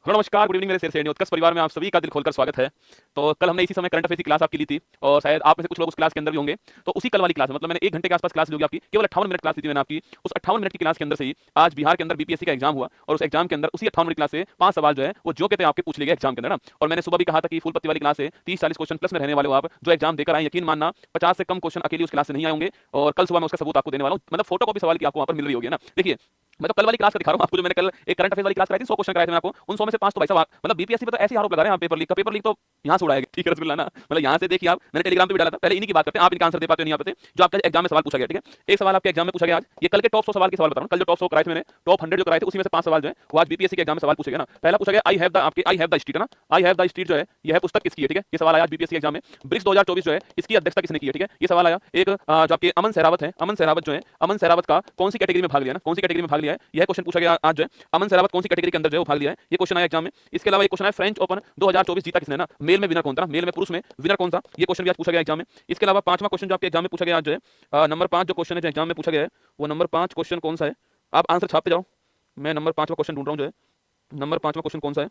Hello नमस्कार, good evening मेरे शेर उत्कर्ष परिवार में आप सभी का दिल खोलकर स्वागत है। तो कल हमने इसी समय करंट अफेयर्स की क्लास आपकी ली थी और शायद आप में से कुछ लोग उस क्लास के अंदर भी होंगे। तो उसी कल वाली क्लास में मतलब मैंने 1 घंटे के आसपास क्लास ली होगी आपकी, केवल 58 मिनट क्लास ली थी मैंने आपकी। उस 58 मिनट की क्लास के अंदर से ही आज बिहार के अंदर बीपीएससी का एग्जाम हुआ और उस एग्जाम के अंदर उसी 58 मिनट क्लास से 5 सवाल जो है वो जो के थे आपके पूछ लिए गए एग्जाम के अंदर ना। और मैंने सुबह भी कहा था कि फुल पत्ती वाली क्लास है, 30-40 क्वेश्चन प्लस में रहने वाले हो आप जो एग्जाम देकर आए, यकीन मानना 50 से कम क्वेश्चन अकेले उस क्लास से नहीं आए होंगे। और कल सुबह मैं उसका सबूत आपको देने वाला हूं, मतलब फोटो कॉपी सवाल की आपको वहां पर मिल रही होगी ना। देखिए मैं तो कल वाली क्लास का दिखा रहा हूं आपको, जो मैंने कल एक करंट अफेयर्स वाली क्लास कराई थी, 100 क्वेश्चन कराए थे मैं आपको, उन 100 में से 5 तो भाई साहब मतलब बीपीएससी पे तो ऐसे आरोप लगा रहे हैं आप, पेपर लीक तो यहां से उड़ाएगा, ठीक है रसगुल्ला ना। मतलब यहां से देखिए आप, मैंने टेलीग्राम पे भी डाला था, पहले इन्हीं की बात करते हैं, आप इनका आंसर दे पाते हो नहीं आप पाते जो आपका एग्जाम में सवाल पूछा गया, ठीक है। एक सवाल आपके एग्जाम में पूछा गया आज, ये कल के टॉप 100 सवाल के सवाल बता रहा हूं, कल जो टॉप 100 कराए थे मैंने, टॉप 100 जो कराए थे उसी में से 5 सवाल जो है वो आज बीपीएससी के एग्जाम में सवाल पूछे गए ना। पहला पूछा गया आई हैव द स्ट्रीट है ना, आई हैव द स्ट्रीट जो है यह है पुस्तक किसकी है, ठीक है। ये सवाल आया आज बीपीएससी एग्जाम में। ब्रिक्स 2024 जो है इसकी अध्यक्षता किसने की है, ठीक है। ये सवाल आया एक जो आपके अमन सहरावत है, अमन सहरावत जो है, अमन सहरावत का कौन सी कैटेगरी में भाग लिया ना, कौन सी कैटेगरी में भाग लिया है, यह क्वेश्चन पूछा गया आज जो है, अमन सहरावत कौन सी कैटेगरी के अंदर जो है वो भाग लिया है, ये क्वेश्चन आया एग्जाम में। इसके अलावा एक क्वेश्चन है फ्रेंच ओपन 2024 जीता किसने ना, मेल में विनर कौन था, मेल में पुरुष में विनर कौन था, ये क्वेश्चन भी आज पूछा गया एग्जाम में। इसके अलावा पांचवा क्वेश्चन जो आपके एग्जाम में पूछा गया आज जो है नंबर 5 जो क्वेश्चन है जो एग्जाम में पूछा गया है वो नंबर 5 क्वेश्चन कौन सा है, आप आंसर छापते जाओ, मैं नंबर 5वां क्वेश्चन ढूंढ रहा हूं जो है नंबर 5वां क्वेश्चन कौन सा है।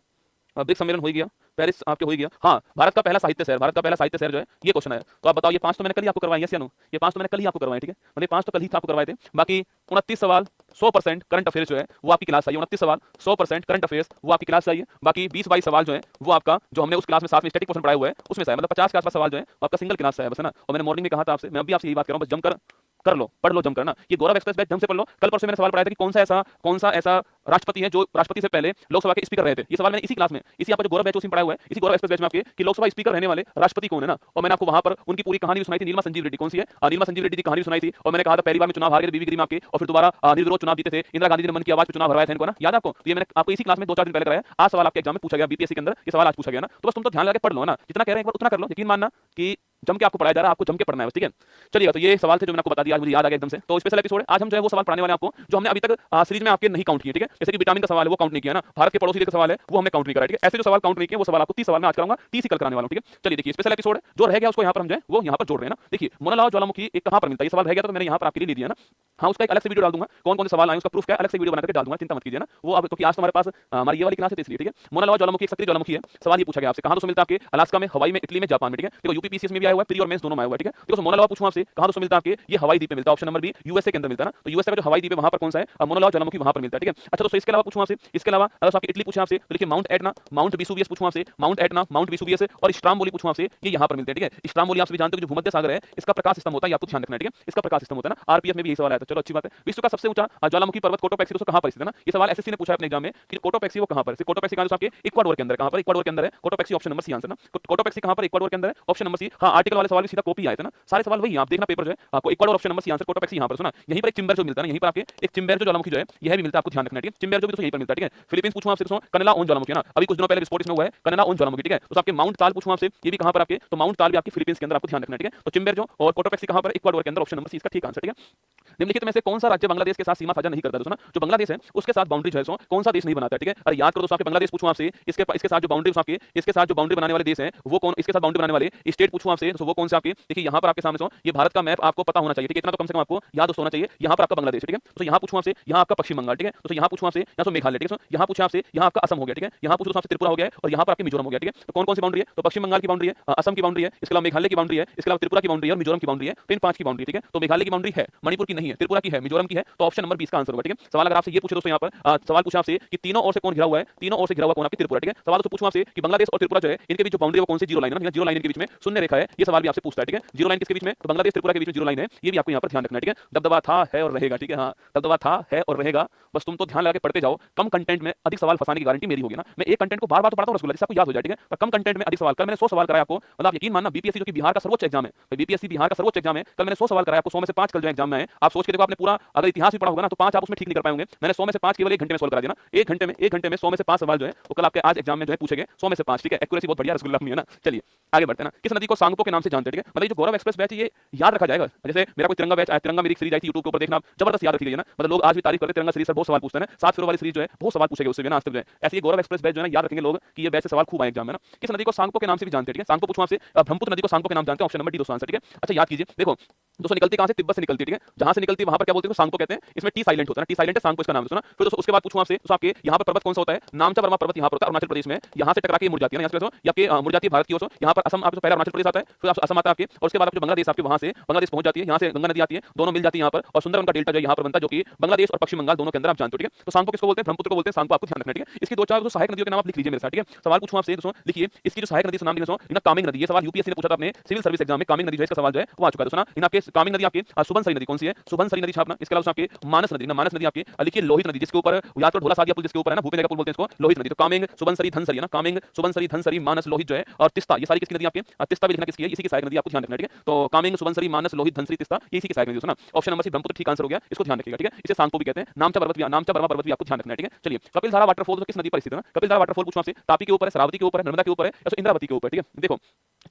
ब्रिक्स सम्मेलन हो ही गया, पेरिस आपके हो ही गया, हाँ भारत का पहला साहित्य शहर, भारत का पहला साहित्य शहर जो है ये क्वेश्चन है। तो आप बताओ, ये 5 तो मैंने कल ही आपको करवाई, यस या नो, ये 5 तो मैंने कल ही आपको करवाए, ठीक है। मतलब 5 तो कल ही आपको करवाए थे, बाकी 29 सवाल 100% करंट अफेयर्स जो है वो आपकी क्लास आई, 29 सवाल 100% करंट अफेयर्स वो आपकी क्लास आई है। बाकी 20-22 सवाल जो है वो आपका जो हमने उस क्लास में साथ में स्टैटिक पोर्शन पढ़ाया हुआ है उसमें से है, मतलब 50 के आसपास सवाल जो है वो आपका सिंगल क्लास से है बस, है ना। और मैंने मॉर्निंग में कहा था आपसे, मैं अभी आपसे यही बात कर रहा हूं, बस जमकर कर लो, पढ़ लो, जम करना। ये गौरव एक्सप्रेस बैच ढंग से पढ़ लो। कल परसों मैंने सवाल पढ़ाया था कि कौन सा ऐसा राष्ट्रपति है जो राष्ट्रपति से पहले लोकसभा के स्पीकर रहे थे। ये सवाल मैंने इसी क्लास में, इसी आपका जो गौरव बैच उसमें पढ़ाया हुआ है, इसी गौरव एक्सप्रेस बैच में आपके कि लोकसभा स्पीकर रहने वाले राष्ट्रपति कौन है ना। और मैंने आपको वहां पर उनकी पूरी कहानी भी सुनाई थी, नीलमा संजीव रेड्डी कौन सी है, नीलमा संजीव रेड्डी की कहानी सुनाई थी। और मैंने कहा था पहली बार में चुनाव हार गए बीवी गिरी में आपके, और फिर दोबारा निर्विरोध चुनाव जीते थे, इंदिरा गांधी ने मन की आवाज पे चुनाव हरवाया था इनको ना, याद है आपको। तो ये मैंने आपको इसी क्लास में 2-4 दिन पहले कराया। आज सवाल आपके एग्जाम में पूछा गया बीपीएससी के अंदर, ये सवाल आज पूछा गया ना। तो बस तुम तो ध्यान लगा के पढ़ लो ना, जितना कह रहे हैं एक बार उतना कर लो, यकीन मानना कि जम के आपको पढ़ाया जा रहा है, आपको जम के पढ़ना है बस, ठीक है। चलिएगा, तो ये सवाल थे जो मैंने आपको बता दिया, आज मुझे याद आ गया एकदम से। तो स्पेशल एपिसोड है आज, हम जो है वो सवाल पढ़ाने वाले हैं आपको जो हमने अभी तक सीरीज में आपके नहीं काउंट किए, ठीक है। जैसे कि विटामिन का सवाल है वो काउंट नहीं किया ना, भारत के पड़ोसी देश का सवाल है वो हमने काउंट नहीं करा, ठीक है। ऐसे जो सवाल काउंट नहीं किए वो सवाल आपको 30 सवाल में आज कराऊंगा, 30 ही कल कराने वाला हूं, ठीक है। चलिए देखिए, स्पेशल एपिसोड है जो रह गया उसको यहाँ पर हम जो है वो यहाँ पर जोड़ रहे हैं ना। देखिए मोनालाव ज्वालामुखी एक कहां पर मिलता है, ये सवाल रह गया तो मैंने यहाँ पर आपके लिए ले दिया ना। हाँ, उसका एक अलग से वीडियो डाल दूंगा, कौन कौन से सवाल आए उसका प्रूफ क्या अलग से वीडियो बना करके डाल दूंगा, चिंता मत कीजिए ना। वो अब क्योंकि आज हमारे पास हमारी ये वाली क्लास है इसलिए, ठीक है। मोनालावा ज्वालामुखी एक सक्रिय ज्वालामुखी है। सवाल ये पूछा गया आपसे कहां दोस्तों मिलता है आपके, अलास्का में, हवाई में, इटली में, जापान में, ठीक है। देखो यूपीपीसीएस में भी आया हुआ है, प्री और मेंस दोनों में आया हुआ है, ठीक है। देखो मोनालावा पूछूं आपसे कहां दोस्तों मिलता है आपके, ये हवाई द्वीप में मिलता है, ऑप्शन नंबर बी यूएसए के अंदर मिलता है ना। तो यूएसए का जो हवाई द्वीप है वहां पर कौन सा है, मोनालावा ज्वालामुखी वहां पर मिलता है, ठीक है। अच्छा दोस्तों इसके अलावा पूछूं आपसे, इसके अलावा अगर आपके इटली पूछूं आपसे तो देखिए माउंट एटना, माउंट वेसुवियस पूछूं आपसे, माउंट एटना, माउंट वेसुवियस और स्ट्रामबोली पूछूं आपसे, ये यहां पर मिलते हैं, ठीक है। स्ट्रामबोली आप सभी जानते हो जो भूमध्य सागर है इसका प्रकाश सिस्टम होता है, आपको ध्यान रखना है, ठीक है। इसका प्रकाश सिस्टम होता है ना, आरपीएफ में भी यही सवाल आया था, चलो अच्छी बात है। विश्व का सबसे ऊंचा ज्वालामुखी पर्वत कोटोपैक्सी दोस्तों कहां पर स्थित है ना, ये सवाल एसएससी ने पूछा है अपने एग्जाम में कि कोटोपैक्सी वो कहां पर है। कोटोपैक्सी कहां आपके इक्वाडोर के अंदर, कहां पर इक्वाडोर के अंदर है Cotopaxi, option number C answer ना। कोटोपैक्सी कहां पर इक्वाडोर के अंदर है, ऑप्शन नंबर सी। हां, आर्टिकल वाले सवाल भी सीधा कॉपी आए थे ना, सारे सवाल वही आप देखना पेपर जो है आपको Ecuador option number C answer, Cotopaxi यहां पर सुना। यहीं पर एक चिम्बर जो मिलता है ना, यहीं पर आपके एक चिम्बर जो ज्वालामुखी जो है यह भी मिलता है, आपको ध्यान रखना है, ठीक है। चिम्बर जो भी दोस्तों यहीं पर मिलता है, ठीक है। फिलीपींस पूछूं आपसे दोस्तों कनला ओन ज्वालामुखी है ना, अभी कुछ दिनों पहले विस्फोट इसमें हुआ है, कनला ओन ज्वालामुखी, ठीक है। तो आपके माउंट ताल पूछूं आपसे, ये भी कहां पर आपके, तो माउंट ताल भी आपके फिलीपींस के अंदर, आपको ध्यान रखना है, ठीक है। तो चिम्बर जो और कोटोपैक्सी कहां पर, इक्वाडोर के अंदर, ऑप्शन नंबर सी इसका ठीक आंसर, ठीक है। निम्नलिखित में से कौन सा राज्य बांग्लादेश के साथ सीमा साझा नहीं करता दोस्तों ना, जो बांग्लादेश है उसके साथ बाउंड्री जो है कौन सा देश नहीं बनाता है, ठीक है। अरे याद करो दोस्तों, आपके बांग्लादेश पूछूं आपसे, इसके साथ जो बाउंड्री आपके, इसके साथ जो बाउंड्री बनाने वाले देश हैं वो कौन, इसके साथ बाउंड्री बनाने वाले स्टेट पूछूं आपसे तो वो कौन से आपके, देखिए यहाँ पर आपके सामने ये भारत का मैप आपको पता होना चाहिए, ठीक है। इतना तो कम से कम आपको याद होना चाहिए, यहाँ पर आपका बांग्लादेश है, ठीक है। तो यहाँ पूछूं आपसे, यहाँ आपका पश्चिम बंगाल, ठीक है। तो यहाँ पूछूं आपसे, यहाँ तो मेघालय, ठीक है। यहाँ पूछूं आपसे, यहाँ आपका असम हो गया, ठीक है। यहाँ पूछूं आपसे त्रिपुरा हो गया और यहाँ पर आपके मिजोरम हो गया, ठीक है। तो कौन कौन सी बाउंड्री है, तो पश्चिम बंगाल की बाउंड्री है, असम की बाउंड्री है, इसके अलावा मेघालय की बाउंड्री है, इसके अलावा त्रिपुरा की बाउंड्री है और मिजोरम की बाउंड्री है। तो इन 5 की बाउंड्री, ठीक है। तो मेघालय की बाउंड्री है, मणिपुर की नहीं है, त्रिपुरा की है, मिजोरम की है, तो ऑप्शन नंबर 20 का आंसर होगा, ठीक है। सवाल अगर आपसे ये पूछे दोस्तों, यहाँ पर सवाल पूछा आपसे कि तीनों ओर से कौन घिरा हुआ है, तीनों ओर से घिरा हुआ कौन आपकी त्रिपुरा, ठीक है। सवाल तो पूछूं आपसे कि बांग्लादेश और त्रिपुरा जो है इनके बीच जो बाउंड्री है वो कौन सी जीरो लाइन है ना, जीरो लाइन के बीच में शून्य रेखा है, ये सवाल भी आपसे पूछता है, ठीक है। जीरो लाइन किसके बीच में, तो बांग्लादेश त्रिपुरा के बीच में जीरो लाइन है, ये भी आपको यहाँ पर ध्यान रखना है, ठीक है। दबदबा था, है और रहेगा, ठीक है। हाँ, दबदबा था, है और रहेगा, बस तुम तो ध्यान लगा के पढ़ते जाओ। कम कंटेंट में अधिक सवाल फंसाने की गारंटी मेरी होगी ना, मैं एक कंटेंट को बार बार तो पढ़ता हूं रसगुल्ला, जिससे आपको याद हो जाए, ठीक है। पर कम कंटेंट में अधिक सवाल, कल मैंने 100 सवाल कराया आपको, मतलब यकीन मानना बीपीएससी जो कि बिहार का सर्वोच्च एग्जाम है, बीपीएससी बिहार का सर्वोच्च एग्जाम है, कल मैंने 100 सवाल कराया आपको, 100 में से 5 कल जो एग्जाम में है। आप सोच के देखो, आपने पूरा अगर इतिहास भी पढ़ा होगा ना तो 5 आप उसमें ठीक नहीं कर पाएंगे। मैंने 100 में से 5 केवल 1 घंटे में सोल्व करा दिया ना, 1 घंटे में 100 में से 5 सवाल जो है वो कल आपके आज एग्जाम में जो है पूछे गए, 100 में से 5, ठीक है। एक्यूरेसी बहुत बढ़िया रसगुल्ला अपनी है ना। चलिए आगे बढ़ते हैं ना। किस नदी को सांगपो के नाम से जानते हैं, ठीक है। मतलब ये जो गौरव एक्सप्रेस बैच है ये याद रखा जाएगा। जैसे मेरा कोई तिरंगा बैच आया, तिरंगा मेरी सीरीज आई थी यूट्यूब के ऊपर, देखना जबरदस्त याद रखी गई है ना। मतलब लोग आज भी तारीफ करते हैं तिरंगा सीरीज पर, बहुत सवाल पूछते हैं ना। 7 फेब्रुआरी वाली सीरीज जो है बहुत सवाल पूछेगा उससे भी ना, आज तक जो है। ऐसे ये गौरव एक्सप्रेस बैच जो है ना, याद रखेंगे लोग कि ये बैच से सवाल खूब आए एग्जाम में ना। किस नदी को सांगपो के नाम से भी जानते हैं, ठीक है। सांगपो पूछूं आपसे, ब्रह्मपुत्र नदी को सांगपो के नाम जानते हैं, ऑप्शन नंबर डी दोस्तों आंसर, ठीक है। अच्छा याद कीजिए, देखो दोस्तों निकलती कहां से, तिब्बत से निकलती है, ठीक है। जहां से निकलती है वहां पर क्या बोलते हैं, सांगपो कहते हैं। इसमें टी साइलेंट होता है ना, टी साइलेंट है, सांगपो इसका नाम है, सुना। फिर दोस्तों उसके बाद पूछूं आपसे, तो आपके यहां पर पर्वत कौन सा होता है, नामचा वर्मा पर्वत यहां पर होता है अरुणाचल प्रदेश में। यहां से टकरा के मुड़ जाती है ना, यहां से या आपके मुड़ जाती है भारत की ओर से। यहां पर असम आपको पहले अरुणाचल प्रदेश आता है, फिर असम आता है आपके, और उसके बाद आपके बांग्लादेश आपके वहां से बांग्लादेश पहुंच जाती है, यहां से गंगा नदी आती है, दोनों मिल जाती है यहां पर, और सुंदर उनका डेल्टा जो यहां पर बनता है, जो कि बांग्लादेश और पश्चिम बंगाल दोनों के अंदर आप जानते हो, ठीक है। तो सांगपो किसको बोलते हैं, ब्रह्मपुत्र को बोलते हैं, सांगपो आपको ध्यान रखना, ठीक है। इसकी दो चार सहायक नदियों के नाम आप लिख लीजिए मेरे साथ, ठीक है। सवाल पूछूं आपसे दोस्तों, लिखिए इसकी जो सहायक नदी का नाम लिखना दोस्तों, कामेंग नदी। ये सवाल यूपीएससी ने पूछा था अपने सिविल सर्विस एग्जाम में, कामेंग नदी जो है इसका सवाल जो है वो आ चुका है दोस्तों ना। इन आपके कामेंग नदी आपकी सुबनसरी नदी कौन सी है, सुबनसरी नदी छापना। इसके अलावा आपके मानस नदी ना, मानस नदी आपकी लिखिए लोहित नदी, जिसके ऊपर याद करो ढोला सादिया पुल जिसके ऊपर है ना, भूपेन्द्र का पुल बोलते हैं इसको, लोहित नदी। तो कामेंग सुबनसरी धनसरी है ना, कामेंग सुबनसरी धनसरी मानस लोहित जो है, और तिस्ता, ये सारी किसकी नदी आपके, तिस्ता भी लिखना किसकी है, इसी की सहायक नदी आपको ध्यान रखना, ठीक है। तो कामेंग सुबनसरी मानस लोहित धनसरी तिस्ता, ये इसी की सहायक नदी दोस्तों ना। ऑप्शन नंबर सी ब्रह्मपुत्र ठीक आंसर हो गया, इसको ध्यान रखिएगा, ठीक है। इसे सांगपो भी कहते हैं, नामचा पर्वत भी, नामचा वर्मा पर्वत भी आपको ध्यान रखना है, ठीक है। चलिए कपिल धारा वाटरफॉल किस नदी पर स्थित है ना, कपिल धारा वाटरफॉल पूछूं आपसे, तापी के ऊपर है, शरावती के ऊपर है, नर्मदा के ऊपर है, या इंद्रावती के ऊपर, ठीक है। देखो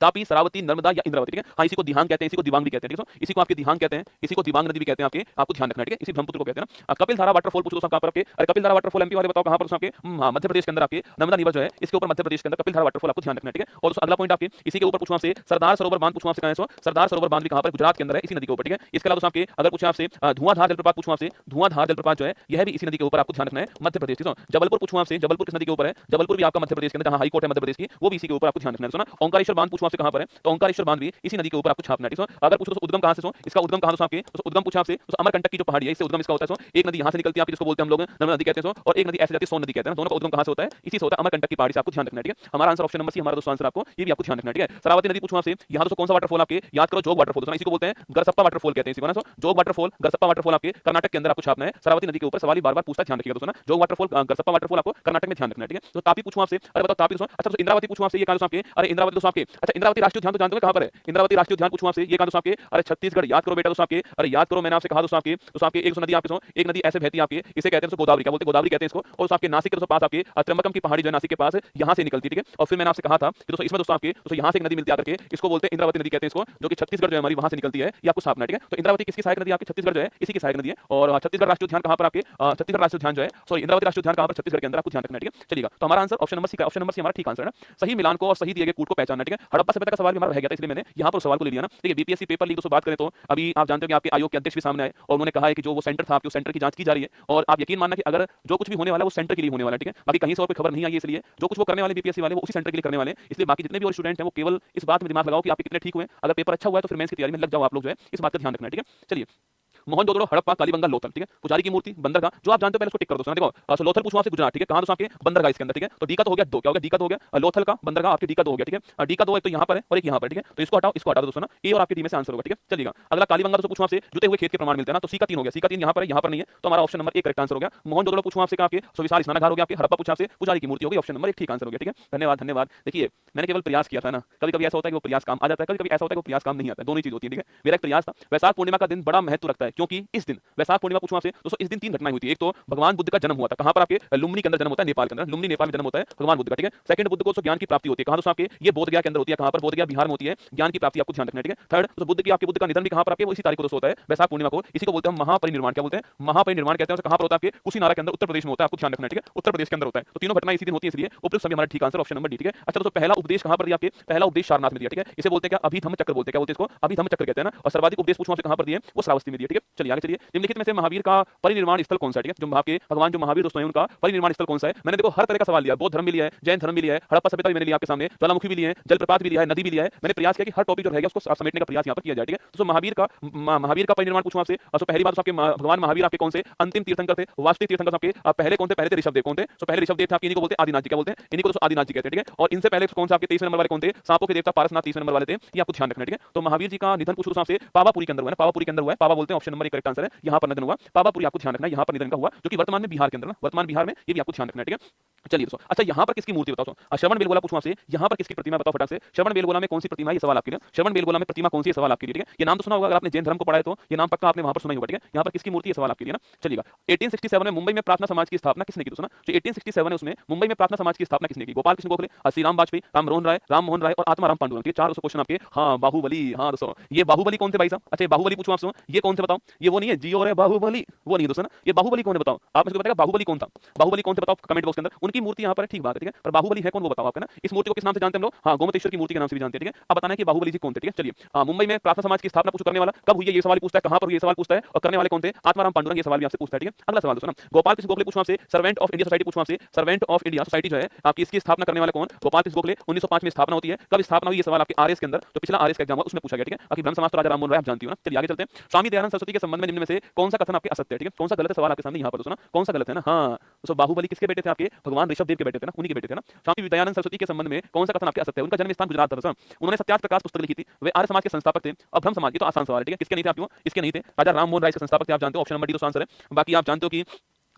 तापी, शरावती, नर्मदा या इंद्रावती, ठीक है। हाँ इसी को दिहांग कहते हैं, इसी को दिबांग भी कहते हैं, ठीक है। इसी को आपके दिहांग कहते हैं, इसी को दिबांग नदी भी कहते हैं आपके, आपको ध्यान रखना है, ठीक है। इसी ब्रह्मपुत्र को कहते हैं ना। कपिल धारा वाटरफॉल पूछो दोस्तों कहां पर आपके, अरे कपिल धारा वाटरफॉल एमपी वाले बताओ कहां पर आपके, मध्य प्रदेश के अंदर आपके नर्मदा रिवर जो है इसके ऊपर मध्य प्रदेश के अंदर कपिल धारा वाटरफॉल आपको ध्यान रखना है, ठीक है। और अगला पॉइंट आपके इसी के ऊपर पूछूं आपसे, सरदार सरोवर बांध पूछूं आपसे कहां है, सरदार सरोवर बांध भी कहां पर, गुजरात के अंदर है, इसी नदी के ऊपर, ठीक है। इसके अलावा आपके अगर पूछे आपसे धुआंधार जलप्रपात पूछूं आपसे, धुआंधार जलप्रपात जो है यह भी इसी नदी के ऊपर आपको ध्यान रखना है, मध्य प्रदेश, ठीक है। जबलपुर पूछूं आपसे, जबलपुर किस नदी के ऊपर है, जबलपुर भी आपका मध्य प्रदेश के अंदर, जहां हाई कोर्ट है मध्य प्रदेश की, वो भी इसी के ऊपर आपको ध्यान रखना है, सुना। ओंकारेश्वर बांध पूछूं आपसे कहां पर है, तो ओंकारेश्वर बांध भी इसी नदी के ऊपर आपको छापना है, ठीक है। अगर पूछो तो उद्गम कहां से, इसका उद्गम कहां से आपके, तो उद्गम पूछा आपसे तो अमरकंटक की जो पहाड़ी है इससे उद्गम इसका होता है, एक नदी यहां से निकलती है आपकी, जिसको बोलते हैं हम लोग नर्मदा नदी कहते हैं, और एक नदी ऐसे जाती है सोन नदी कहते हैं, दोनों का उद्गम कहां से होता है, इसी से होता है, अमरकंटक की पहाड़ी से, आपको ध्यान रखना है, ठीक है। हमारा आंसर ऑप्शन नंबर सी, हमारा दोस्तों आंसर आपको ये भी आपको ध्यान रखना है, ठीक है। शरावती नदी पूछूं आपसे, यहां दोस्तों कौन सा वाटरफॉल आपके, याद करो जोग वाटरफॉल, इसी को बोलते हैं गरसप्पा वाटरफॉल कहते हैं, इसी को ना। जोग वाटरफॉल, गरसप्पा वाटरफॉल आपके कर्नाटक के अंदर आपको छापना है, शरावती नदी के ऊपर। सवाल बार-बार पूछता, ध्यान रखिएगा दोस्तों ना। जोग वाटरफॉल, गरसप्पा वाटरफॉल आपको कर्नाटक में ध्यान रखना है, ठीक है। तो तापी पूछूं आपसे, अरे बताओ तापी दोस्तों, अच्छा दोस्तों इंद्रावती पूछूं आपसे, ये कहां दोस्तों आपके, अरे इंद्रावती दोस्तों आपके, अच्छा इंद्रावती राष्ट्रीय उद्यान तो जानते हो कहां पर है, इंद्रावती राष्ट्रीय उद्यान पूछूं आपसे, ये कहां दोस्तों आपके, अरे छत्तीसगढ़, याद करो बेटा दोस्तों आपके, अरे याद करो मैंने आपसे कहा दोस्तों आपके एक नदी आपके, एक नदी ऐसे बहती है आपके, इसे कहते हैं गोदावरी, क्या बोलते हैं, गोदावरी कहते हैं इसको। और आपके नासिक के दोस्तों पास आपके त्र्यंबकम की पहाड़ी जो है नासिक के पास, यहां से निकलती है, ठीक है। और फिर मैंने आपसे कहा था कि दोस्तों इसमें दोस्तों आपके दोस्तों यहां से एक नदी मिलती है आकर के, इसको बोलते हैं इंद्रावती नदी कहते हैं इसको, जो कि छत्तीसगढ़ जो है हमारी वहां से निकलती है, ये आपको छापना है, ठीक है। तो इंद्रावती किसकी सहायक नदी आपकी, छत्तीसगढ़ जो है इसी की सहायक नदी है। और छत्तीसगढ़ राष्ट्रीय उद्यान कहां पर आपके, छत्तीसगढ़ राष्ट्रीय उद्यान जो है, सॉरी इंद्रावती राष्ट्रीय उद्यान कहां पर, छत्तीसगढ़ के अंदर, आपको ध्यान रखना है, ठीक है। चलिएगा तो हमारा आंसर ऑप्शन नंबर सी का, ऑप्शन नंबर सी हमारा ठीक आंसर है ना। सही मिलान को और सही दिए गए कूट को पहचानना, ठीक है। हड़प्पा सभ्यता का सवाल भी हमारा रह गया था, इसलिए मैंने यहां पर सवाल को ले लिया ना। देखिए बीपीएससी पेपर लीक दोस्तों बात करें तो अभी आप जानते हो कि आपके आयोग के अध्यक्ष भी सामने आए और उन्होंने कहा है कि जो वो सेंटर था आपके, उस सेंटर की जांच की जा रही है, और आप यकीन मानना कि अगर जो कुछ भी होने वाला है वो सेंटर के लिए होने वाला है, ठीक है। बाकी कहीं से और कोई खबर नहीं आई है, इसलिए जो कुछ वो करने वाले बीपीएससी वाले वो उसी सेंटर के लिए करने वाले हैं। इसलिए बाकी जितने भी और स्टूडेंट हैं वो केवल इस बात में दिमाग लगाओ कि आप कितने ठीक हुए, अगर पेपर अच्छा हुआ है तो फिर मेंस की तैयारी में लग जाओ आप लोग जो है, इस बात का ध्यान रखना है, ठीक है। चलिए मोहनजोदड़ो, हड़प्पा, कालीबंगा, लोथल, ठीक है। पुजारी की मूर्ति, बंदरगाह, जो आप जानते हो पहले उसको टिक कर दो। देखो लोथल पूछूं आपसे गुजरात, ठीक है। कहां दोस्तों आपके, बंदरगाह इसके अंदर, ठीक है। तो डी का तो हो गया दो, क्या हो गया, डी का तो हो गया, लोथल का बंदरगाह आपके डी का तो हो गया, ठीक है। डी का दो एक तो यहां पर है और एक यहां पर, ठीक है। तो इसको हटा दो दोस्तों ना, ए और आपके डी में से आंसर होगा, ठीक है। चलिएगा अगला कालीबंगा दोस्तों पूछूं आपसे, जुते हुए खेत के प्रमाण मिलते हैं ना, तो सी का 3 हो गया, सी का 3 यहां पर है, यहां पर नहीं है, तो हमारा ऑप्शन नंबर 1 करेक्ट आंसर हो गया। मोहनजोदड़ो पूछूं आपसे आपके, विशाल स्नानागार हो गया आपके, हड़प्पा पूछा आपसे पुजारी की मूर्ति हो गई, ऑप्शन नंबर 1 ठीक आंसर हो गया, ठीक है। धन्यवाद धन्यवाद। देखिए मैंने केवल प्रयास किया था ना, कभी कभी ऐसा होता है कि वो प्रयास काम आ जाता है, कभी कभी ऐसा होता है कि वो प्रयास काम नहीं आता है, दोनों ही चीज होती है, ठीक है। मेरा एक प्रयास था। वैशाख पूर्णिमा का दिन बड़ा महत्व रखता है, क्योंकि इस दिन वैशाख पूर्णिमा पूछूं आपसे दोस्तों, इस दिन 3 घटनाएं हुई थी। एक तो भगवान बुद्ध का जन्म हुआ था, कहां पर आपके, लुम्बिनी के अंदर जन्म होता है, नेपाल के अंदर, लुम्बिनी नेपाल में जन्म होता है भगवान बुद्ध का, ठीक है। सेकंड, बुद्ध को ज्ञान की प्राप्ति होती है, कहां दोस्तों आपके, ये बोध गया के अंदर होती है, कहां पर, बोध गया बिहार में होती है, ज्ञान की प्राप्ति आपको ध्यान रखना है, ठीक है। थर्ड, तो बुद्ध की आपके बुद्ध का निधन भी कहां पर आपके, वो इसी तारीख को दोस्तों होता है वैशाख पूर्णिमा को, इसी को बोलते हैं महापरिनिर्वाण, क्या बोलते हैं, महापरिनिर्वाण कहते हैं। कहां पर होता है आपके, कुशीनारा के अंदर, उत्तर प्रदेश में होता है, आपको ध्यान रखना है, ठीक है। उत्तर प्रदेश के अंदर होता है, तो तीनों घटनाएं इसी दिन होती है, इसलिए उपयुक्त समय हमारा ठीक आंसर ऑप्शन नंबर डी, ठीक है। अच्छा दोस्तों पहला उपदेश कहां पर दिया आपके, पहला उपदेश सारनाथ में दिया, ठीक है। इसे बोलते हैं क्या, अभिधम्म चक्र बोलते हैं, क्या बोलते हैं इसको, अभिधम्म चक्र कहते हैं ना। और सर्वाधिक उपदेश पूछूं आपसे कहां पर दिए, वो श्रावस्ती में दिए, ठीक है। चलिए आगे चलिए, निम्नलिखित में से महावीर का परिनिर्वाण स्थल कौन सा है, ठीक है। जो आपके भगवान जो महावीर दोस्तों हैं उनका परिनिर्वाण स्थल कौन सा है। मैंने देखो हर तरह का सवाल लिया, बौद्ध धर्म भी लिया है, जैन धर्म भी लिया है, हड़प्पा सभ्यता भी मैंने लिया आपके सामने, ज्वालामुखी भी लिए हैं, जलप्रपात भी लिया है, नदी भी लिया है। मैंने प्रयास किया कि हर टॉपिक जो रहेगा उसको समेटने का प्रयास यहां पर किया जाए, ठीक है। तो महावीर का परिनिर्वाण पूछूं आपसे, तो पहली बात आपके भगवान महावीर आपके कौन से अंतिम तीर्थंकर थे, वास्तविक तीर्थंकर आपके पहले कौन थे, पहले थे ऋषभदेव, कौन थे, तो पहले ऋषभदेव थे आपके, इन्हीं को बोलते हैं आदिनाथ जी, क्या बोलते हैं, इन्हीं को दोस्तों आदिनाथ जी कहते हैं, ठीक है। और इनसे पहले कौन सा आपके 23वें नंबर वाले कौन थे, सांपों के देवता पारसनाथ 30वें नंबर वाले थे, ये आपको ध्यान रखना है, ठीक है। तो महावीर जी का निधन पूछूं आपसे, पावापुरी के अंदर हुआ है, पावापुरी के अंदर हुआ है, पावा बोलते हैं, ऑप्शन नंबर 1 करेक्ट आंसर है, यहां पर निधन हुआ, पावापुरी आपको ध्यान रखना है, यहां पर निधन का हुआ, जो कि वर्तमान में बिहार के अंदर ना, वर्तमान बिहार में, ये भी आपको ध्यान रखना है, ठीक है। चलिए दोस्तों, अच्छा यहाँ पर किसकी मूर्ति बताओ दोस्तों? श्रवण बेलगोला पूछूं आपसे, यहाँ पर किसकी प्रतिमा बताओ फटाक से। श्रवण बेलगोला में कौन सी प्रतिमा है, ये सवाल आपके लिए। श्रवण बेलगोला में प्रतिमा कौन सी है, सवाल आपके लिए, ठीक है। ये नाम तो सुना होगा, अगर आपने जैन धर्म को पढ़ा है तो ये नाम पक्का आपने वहां पर सुना ही होगा, ठीक है। यहाँ पर किसकी मूर्ति है, सवाल आपके लिए ना। चलिएगा, 1867 में मुंबई में प्रार्थना समाज की स्थापना किसने की दोस्तों? जो 1867 है उसमें मुंबई में प्रार्थना समाज की स्थापना किसने की? गोपाल कृष्ण गोखले, श्री राम वाजपेयी, राम मोहन राय और आत्माराम पांडुरंग। चार दोस्तों क्वेश्चन आपके। हाँ, बाहुबली, हाँ दोस्तों, ये बाहुबली कौन थे भाई साहब? अच्छा, बाहुबली पूछूं आपसे, ये कौन से बताओ? ये वो नहीं है जियो रे बाहुबली, वो नहीं दोस्तों ना। ये बाहुबली कौन है बताओ? आप मुझे बताएगा बाहुबली कौन था, बाहुबली कौन थे बताओ कमेंट बॉक्स के अंदर। उनकी मूर्ति यहाँ पर है, ठीक बात है, ठीक है, पर बाहुबली है कौन वो बताओ आपका ना। इस मूर्ति को किस नाम से जानते हैं हम लोग? हाँ, गोमतेश्वर की मूर्ति के नाम से भी जानते हैं, ठीक है। अब बताना है कि बाहुबली जी कौन थे, ठीक है। चलिए, मुंबई में प्रार्थना समाज की स्थापना कुछ करने वाला कब हुई है, ये सवाल पूछता है। कहां पर हुई, ये सवाल पूछता है। और करने वाले कौन थे? आत्माराम पांडुरंग, ये सवाल भी आपसे पूछता है, ठीक है। अगला सवाल दोस्तों ना, गोपाल कृष्ण गोखले पूछूं आपसे, सर्वेंट ऑफ इंडिया सोसाइटी पूछूं आपसे। सर्वेंट ऑफ इंडिया सोसाइटी जो है आपकी, इसकी स्थापना करने वाले कौन? गोपाल कृष्ण गोखले। 1905 में स्थापना होती है। कब स्थापना हुई, ये सवाल आपके आरएस के अंदर, तो पिछला आरएस का एग्जाम हुआ उसमें पूछा गया, ठीक है। बाकी ब्रह्म समाज तो राजा राम मोहन राय आप जानती हो ना। चलिए आगे चलते हैं। स्वामी दयानंद सरस्वती के संबंध में निम्न में से कौन सा कथन आपके असत्य है, ठीक है। कौन सा गलत है, सवाल आपके सामने यहाँ पर दोस्तों ना। कौन सा गलत है ना? हाँ दोस्तों, बाहुबली किसके बेटे थे आपके? भगवान ऋषभ देव के बेटे थे ना, उन्हीं के बेटे थे ना। स्वामी दयानंद सरस्वती के संबंध में कौन सा कथन आपके असत्य है? उनका जन्म स्थान गुजरात था दोस्तों। उन्होंने सत्याग्रह प्रकाश पुस्तक लिखी थी। वे आर्य समाज के संस्थापक थे और ब्रह्म समाज, ये तो आसान सवाल है, ठीक है। किसके नहीं थे आपको? इसके नहीं थे। राजा राम मोहन राय के संस्थापक थे, आप जानते हो। ऑप्शन नंबर डी तो आंसर है। बाकी आप जानते हो कि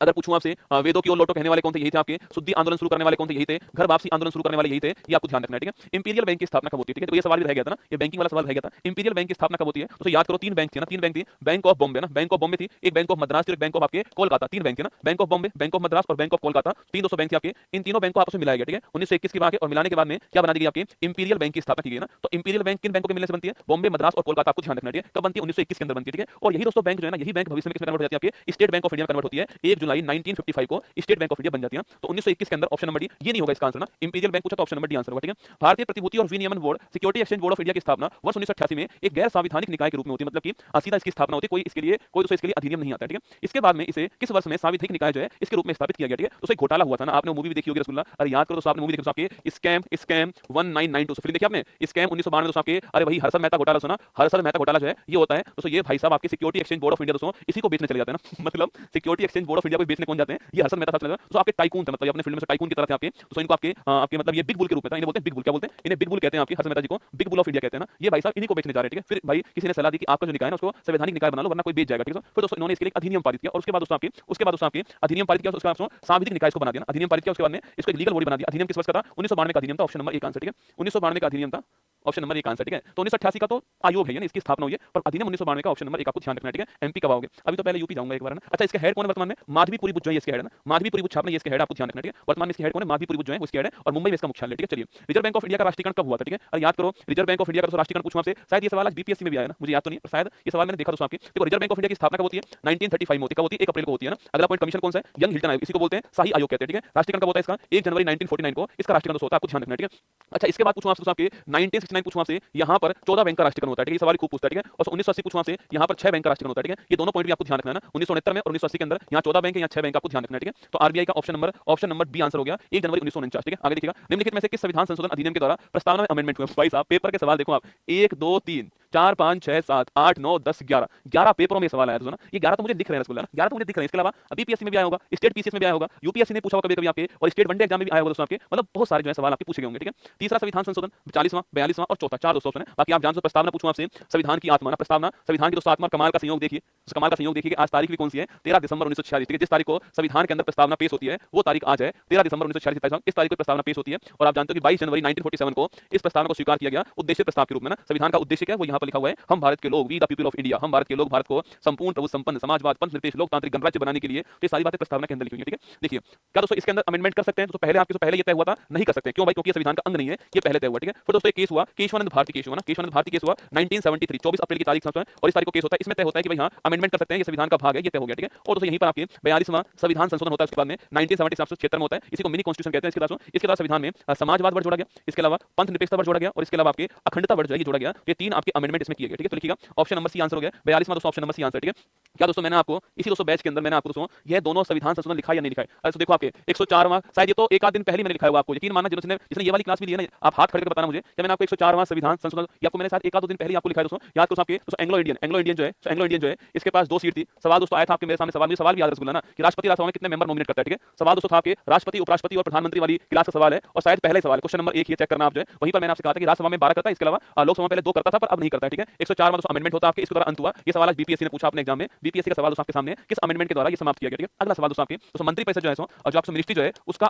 अगर पूछूं आपसे, वेदों की ओर लौटो कहने वाले कौन थे, यही थे आपके। शुद्धि आंदोलन शुरू करने वाले कौन थे, यही थे। घर वापसी आंदोलन शुरू करने वाले यही थे। ये आपको ध्यान रखना है, ठीक है। इंपीरियल बैंक की स्थापना कब होती है, ठीक है। तो ये सवाल भी रह गया था ना, ये बैंकिंग वाला सवाल रह गया था। इंपीरियल बैंक की स्थापना कब होती है, तो याद करो, तीन बैंक थी ना, तीन बैंक थी। बैंक ऑफ बॉम्बे ना, बैंक ऑफ बॉम्बे थी, एक बैंक ऑफ मद्रास थी, एक बैंक ऑफ आपके कोलकाता। तीन बैंक थे ना, bank of Bombay, bank of Madras और बैंक ऑफ कोलकाता। तीन दोस्तों बैंक थे आपके। इन तीनों बैंक को आपस में मिलाया गया, ठीक है। 1921 की बात है, और मिलाने के बाद में क्या बना दी गई आपकी? इंपीरियल बैंक की स्थापना की गई ना। तो इंपीरियल बैंक किन बैंकों के मिलने से बनती है? बॉम्बे, मद्रास और कोलकाता। आपको ध्यान रखना है, कब बनती है? 1921 के अंदर बनती है, ठीक है। और यही दोस्तों बैंक जो है ना, यही बैंक भविष्य में किसमें कन्वर्ट हो जाती है? आपके state bank of India convert होती है 1 जुलाई 1955 को स्टेट बैंक ऑफ बन जाती है। तो 1921 के अंदर ऑप्शन नंबर डी, ये नहीं होगा इसका आंसर ना। इंपीरियल बैंक पूछा तो ऑप्शन नंबर डी आंसर होगा, ठीक है। भारतीय प्रतिभूति और विनियमन board, security exchange board of India की स्थापना वर्ष 1988 में एक गैर संवैधानिक निकाय के रूप में होती है। मतलब कि सीधा इसकी स्थापना होती है, कोई इसके लिए अधिनियम नहीं आता है, ठीक है। इसके बाद में इसे किस वर्ष में संवैधानिक निकाय जो है इसके रूप में स्थापित किया गया, ठीक है। तो एक घोटाला हुआ था ना, आपने मूवी भी देखी होगी रसगुल्ला। अरे याद करो तो आपने मूवी देखी तो आपके स्कैम 1992 फिल्म देखी आपने, स्कैम 1992 दोस्तों आपके। अरे भाई हर्षद मेहता घोटाला सुना, हर्षद मेहता घोटाला जो है ये होता है दोस्तों, ये भाई साहब आपके security exchange board of India दोस्तों इसी को बेचने चले जाते हैं ना। मतलब security exchange board of India को बेचने कौन जाते हैं? ये हर्षद मेहता साहब चले जाते हैं। तो आपके टाइकून थे, मतलब अपने फील्ड में से टाइकून की तरह थे आपके। तो इनको आपके मतलब ये बिग बुल के रूप में था, इन्हें बोलते हैं बिग बुल। क्या बोलते हैं? इन्हें बिग बुल कहते हैं आपके। हर्षद मेहता जी को बिग बुल ऑफ इंडिया कहते हैं ना। ये भाई साहब इन्हीं को बेचने जा रहे हैं, ठीक है। फिर भाई किसी ने सलाह दी कि आपका जो निकाय है ना उसको संवैधानिक निकाय बना लो वरना कोई बेच जाएगा, ठीक है। फिर दोस्तों इन्होंने इसके लिए अधिनियम पारित किया और उसके बाद दोस्तों आपके अधिनियम पारित किया, उसके बाद सांविधिक निकाय को बना दिया। अधिनियम पारित किया, उसके बाद में इसको एक लीगल बॉडी बना दिया। अधिनियम किस वर्ष का था? 1992 का अधिनियम था। ऑप्शन नंबर 1 आंसर, ठीक है। 1992 का अधिनियम था, ऑप्शन नंबर 1 आंसर, ठीक है। तो 1988 का तो आयोग है यानी इसकी स्थापना हुई है, पर अधिनियम 1992 का ऑप्शन नंबर 1 आपको ध्यान रखना है, ठीक है। एमपी कब आओगे? अभी तो पहले यूपी जाऊंगा एक बार ना। अच्छा, इसके हेड कौन है वर्तमान में? माधवीपुरी बुद्ध जो है इसके हेड है ना, माधवीपुरी बुद्ध छापना ये इसके हेड, आपको ध्यान रखना है, ठीक है। वर्तमान में इसके हेड कौन है? माधवीपुरी बुद्ध जो है उसके हेड है और मुंबई में इसका मुख्यालय, ठीक है। चलिए, रिजर्व बैंक ऑफ इंडिया का राष्ट्रीयकरण कब हुआ था, ठीक है। और याद करो, रिजर्व बैंक ऑफ इंडिया का राष्ट्रीयकरण पूछूं आपसे, शायद ये सवाल आज बीपीएससी में भी आया ना, मुझे याद तो नहीं, पर शायद ये सवाल मैंने देखा दोस्तों आपके। देखो, रिजर्व बैंक ऑफ इंडिया की स्थापना कब होती है? 1935 में होती है। कब होती है? 1 अप्रैल को होती है ना। अगला पॉइंट कमीशन कौन सा है? यंग हिल्टन आयोग, इसी को बोलते हैं शाही आयोग कहते हैं, ठीक है। राष्ट्रीयकरण कब होता है इसका? 1 जनवरी 1949 को इसका राष्ट्रीयकरण होता है, आपको ध्यान रखना है, ठीक है। अच्छा, इसके बाद पूछूं आपसे 1969 पूछूं आपसे, यहाँ पर 14 बैंक का राष्ट्रीयकरण होता है, ठीक है। ये सवाल खूब पूछता है, ठीक है। और 1980 पूछूं आपसे, यहाँ पर 6 बैंक का राष्ट्रीयकरण होता है, ठीक है। ये दोनों पॉइंट भी आपको ध्यान रखना है ना। 1969 में और 1980 के अंदर यहाँ 14 बैंक है, यहाँ 6 बैंक, आपको ध्यान रखना है, ठीक है। तो आरबीआई का ऑप्शन नंबर बी आंसर हो गया 1 जनवरी 1949, ठीक है। आगे देखिएगा, निम्नलिखित में से किस संविधान संशोधन अधिनियम के द्वारा प्रस्तावना में अमेंडमेंट हुआ? भाई साहब पेपर के सवाल देखो आप, 1 2 3 4 5 6 7 8 9 10 11 पेपरों में सवाल आया था ना। ये 11 तो मुझे दिख रहे हैं रसगुल्ला, 11 तो मुझे दिख रहे हैं। इसके अलावा बीपीएससी में भी आया होगा, स्टेट पीसीएस में भी आया होगा, यूपीएससी ने पूछा होगा कभी-कभी आपके, और स्टेट वनडे एग्जाम में भी आया होगा दोस्तों आपके। मतलब बहुत सारे जो है सवाल आपके पूछे गए होंगे, ठीक है। तीसरा संविधान संशोधन 40वां, 42वां और चौथा, 4 दोस्तों ऑप्शन है। बाकी आप जान सकते हो। प्रस्तावना पूछूं आपसे, संविधान की आत्मा ना, प्रस्तावना संविधान की दोस्तों आत्मा, कमाल का संयोग देखिए, उस कमाल का संयोग देखिए कि आज तारीख भी कौन सी है? 13 दिसंबर 1946, ठीक है। जिस तारीख को संविधान के अंदर प्रस्तावना पेश होती है वो तारीख आज है 13 दिसंबर 1946, इस तारीख को प्रस्तावना पेश होती है। और आप जानते हो कि 22 जनवरी 1947 को इस प्रस्तावना को स्वीकार किया गया उद्देश्य प्रस्ताव के रूप में ना। संविधान का उद्देश्य क्या है वो यहाँ पर लिखा हुआ है, हम भारत के लोग, we the people of India, हम भारत के लोग भारत को संपूर्ण प्रभु संपन्न समाजवाद, पंथ निर्देश, लोकतांत्रिक गणराज्य बनाने के लिए। तो ये सारी बातें प्रस्तावना के अंदर लिखी हुई है, ठीक है। देखिए, क्या दोस्तों इसके अंदर अमेंडमेंट कर सकते हैं? तो पहले आपके तो पहले ये तय हुआ था नहीं कर सकते, क्यों भाई? क्योंकि संविधान का अंग नहीं है, ये पहले तय हुआ, ठीक है। फिर दोस्तों एक केस हुआ केशवानंद भारती केस हुआ ना, केशवानंद भारती केस हुआ 1973, 24 अप्रैल की तारीख समझो, और इस तारीख को केस होता है। इसमें तय होता है कि भाई हाँ अमेंडमेंट कर सकते हैं, ये संविधान का भाग है, ये तय हो गया, ठीक है। और दोस्तों यहीं पर आपके 42वां संविधान संशोधन होता है। उसके बाद में 1976 में होता है, इसी को मिनी कॉन्स्टिट्यूशन कहते हैं। इसके बाद संविधान में समाजवाद वर्ड जोड़ा गया, इसके अलावा पंथ निरपेक्षता वर्ड जोड़ा गया, और इसके अलावा आपके अखंडता वर्ड जोड़ा गया। ये 3 आपके अमेंडमेंट इसमें किए गए, ठीक है। तो लिखिएगा ऑप्शन नंबर सी आंसर हो गया 42वां दोस्तों, ऑप्शन नंबर सी आंसर, ठीक है। क्या दोस्तों मैंने आपको इसी दोस्तों बैच के अंदर मैंने आपको दोस्तों ये दोनों संविधान संशोधन लिखा या नहीं लिखा है? तो देखो आपके 104वां, शायद ये तो एक आध दिन पहले मैंने लिखा हुआ, आपको यकीन मानना जिसने ये वाली क्लास भी ली है ना, आप हाथ खड़े करके बताना मुझे कि मैंने आपको 104वां संविधान संशोधन या आपको मैंने शायद एक आध दो दिन पहले आपको लिखा है दोस्तों। याद करो आपके दोस्तों, एंग्लो इंडियन जो है इसके पास 2 सीट थी। सवाल दोस्तों आया था आपके मेरे सामने, सवाल भी याद रसगुल्ला ना कि राष्ट्रपति राज्यसभा में कितने मेंबर नॉमिनेट करता है, ठीक है। सवाल दोस्तों था आपके राष्ट्रपति, उपराष्ट्रपति और प्रधानमंत्री वाली क्लास का सवाल है, और शायद पहले सवाल क्वेश्चन नंबर 1 ये चेक करना आप जो है। वहीं पर मैंने आपसे कहा था कि राज्यसभा में 12 करता है, इसके अलावा लोकसभा में पहले 2 करता था, पर अब नहीं करता है, ठीक है। 104 दोस्तों अमेंडमेंट होता है आपके, इसके द्वारा अंत हुआ। ये सवाल आज बीपीएससी ने पूछा अपने एग्जाम में, बीपीएससी का सवाल दोस्तों आपके सामने किस अमेंडमेंट के द्वारा ये समाप्त किया गया, ठीक है। अगला सवाल दोस्तों आपके दोस्तों मंत्री परिषद जो है और जो आपसे मिनिस्ट्री जो है उसका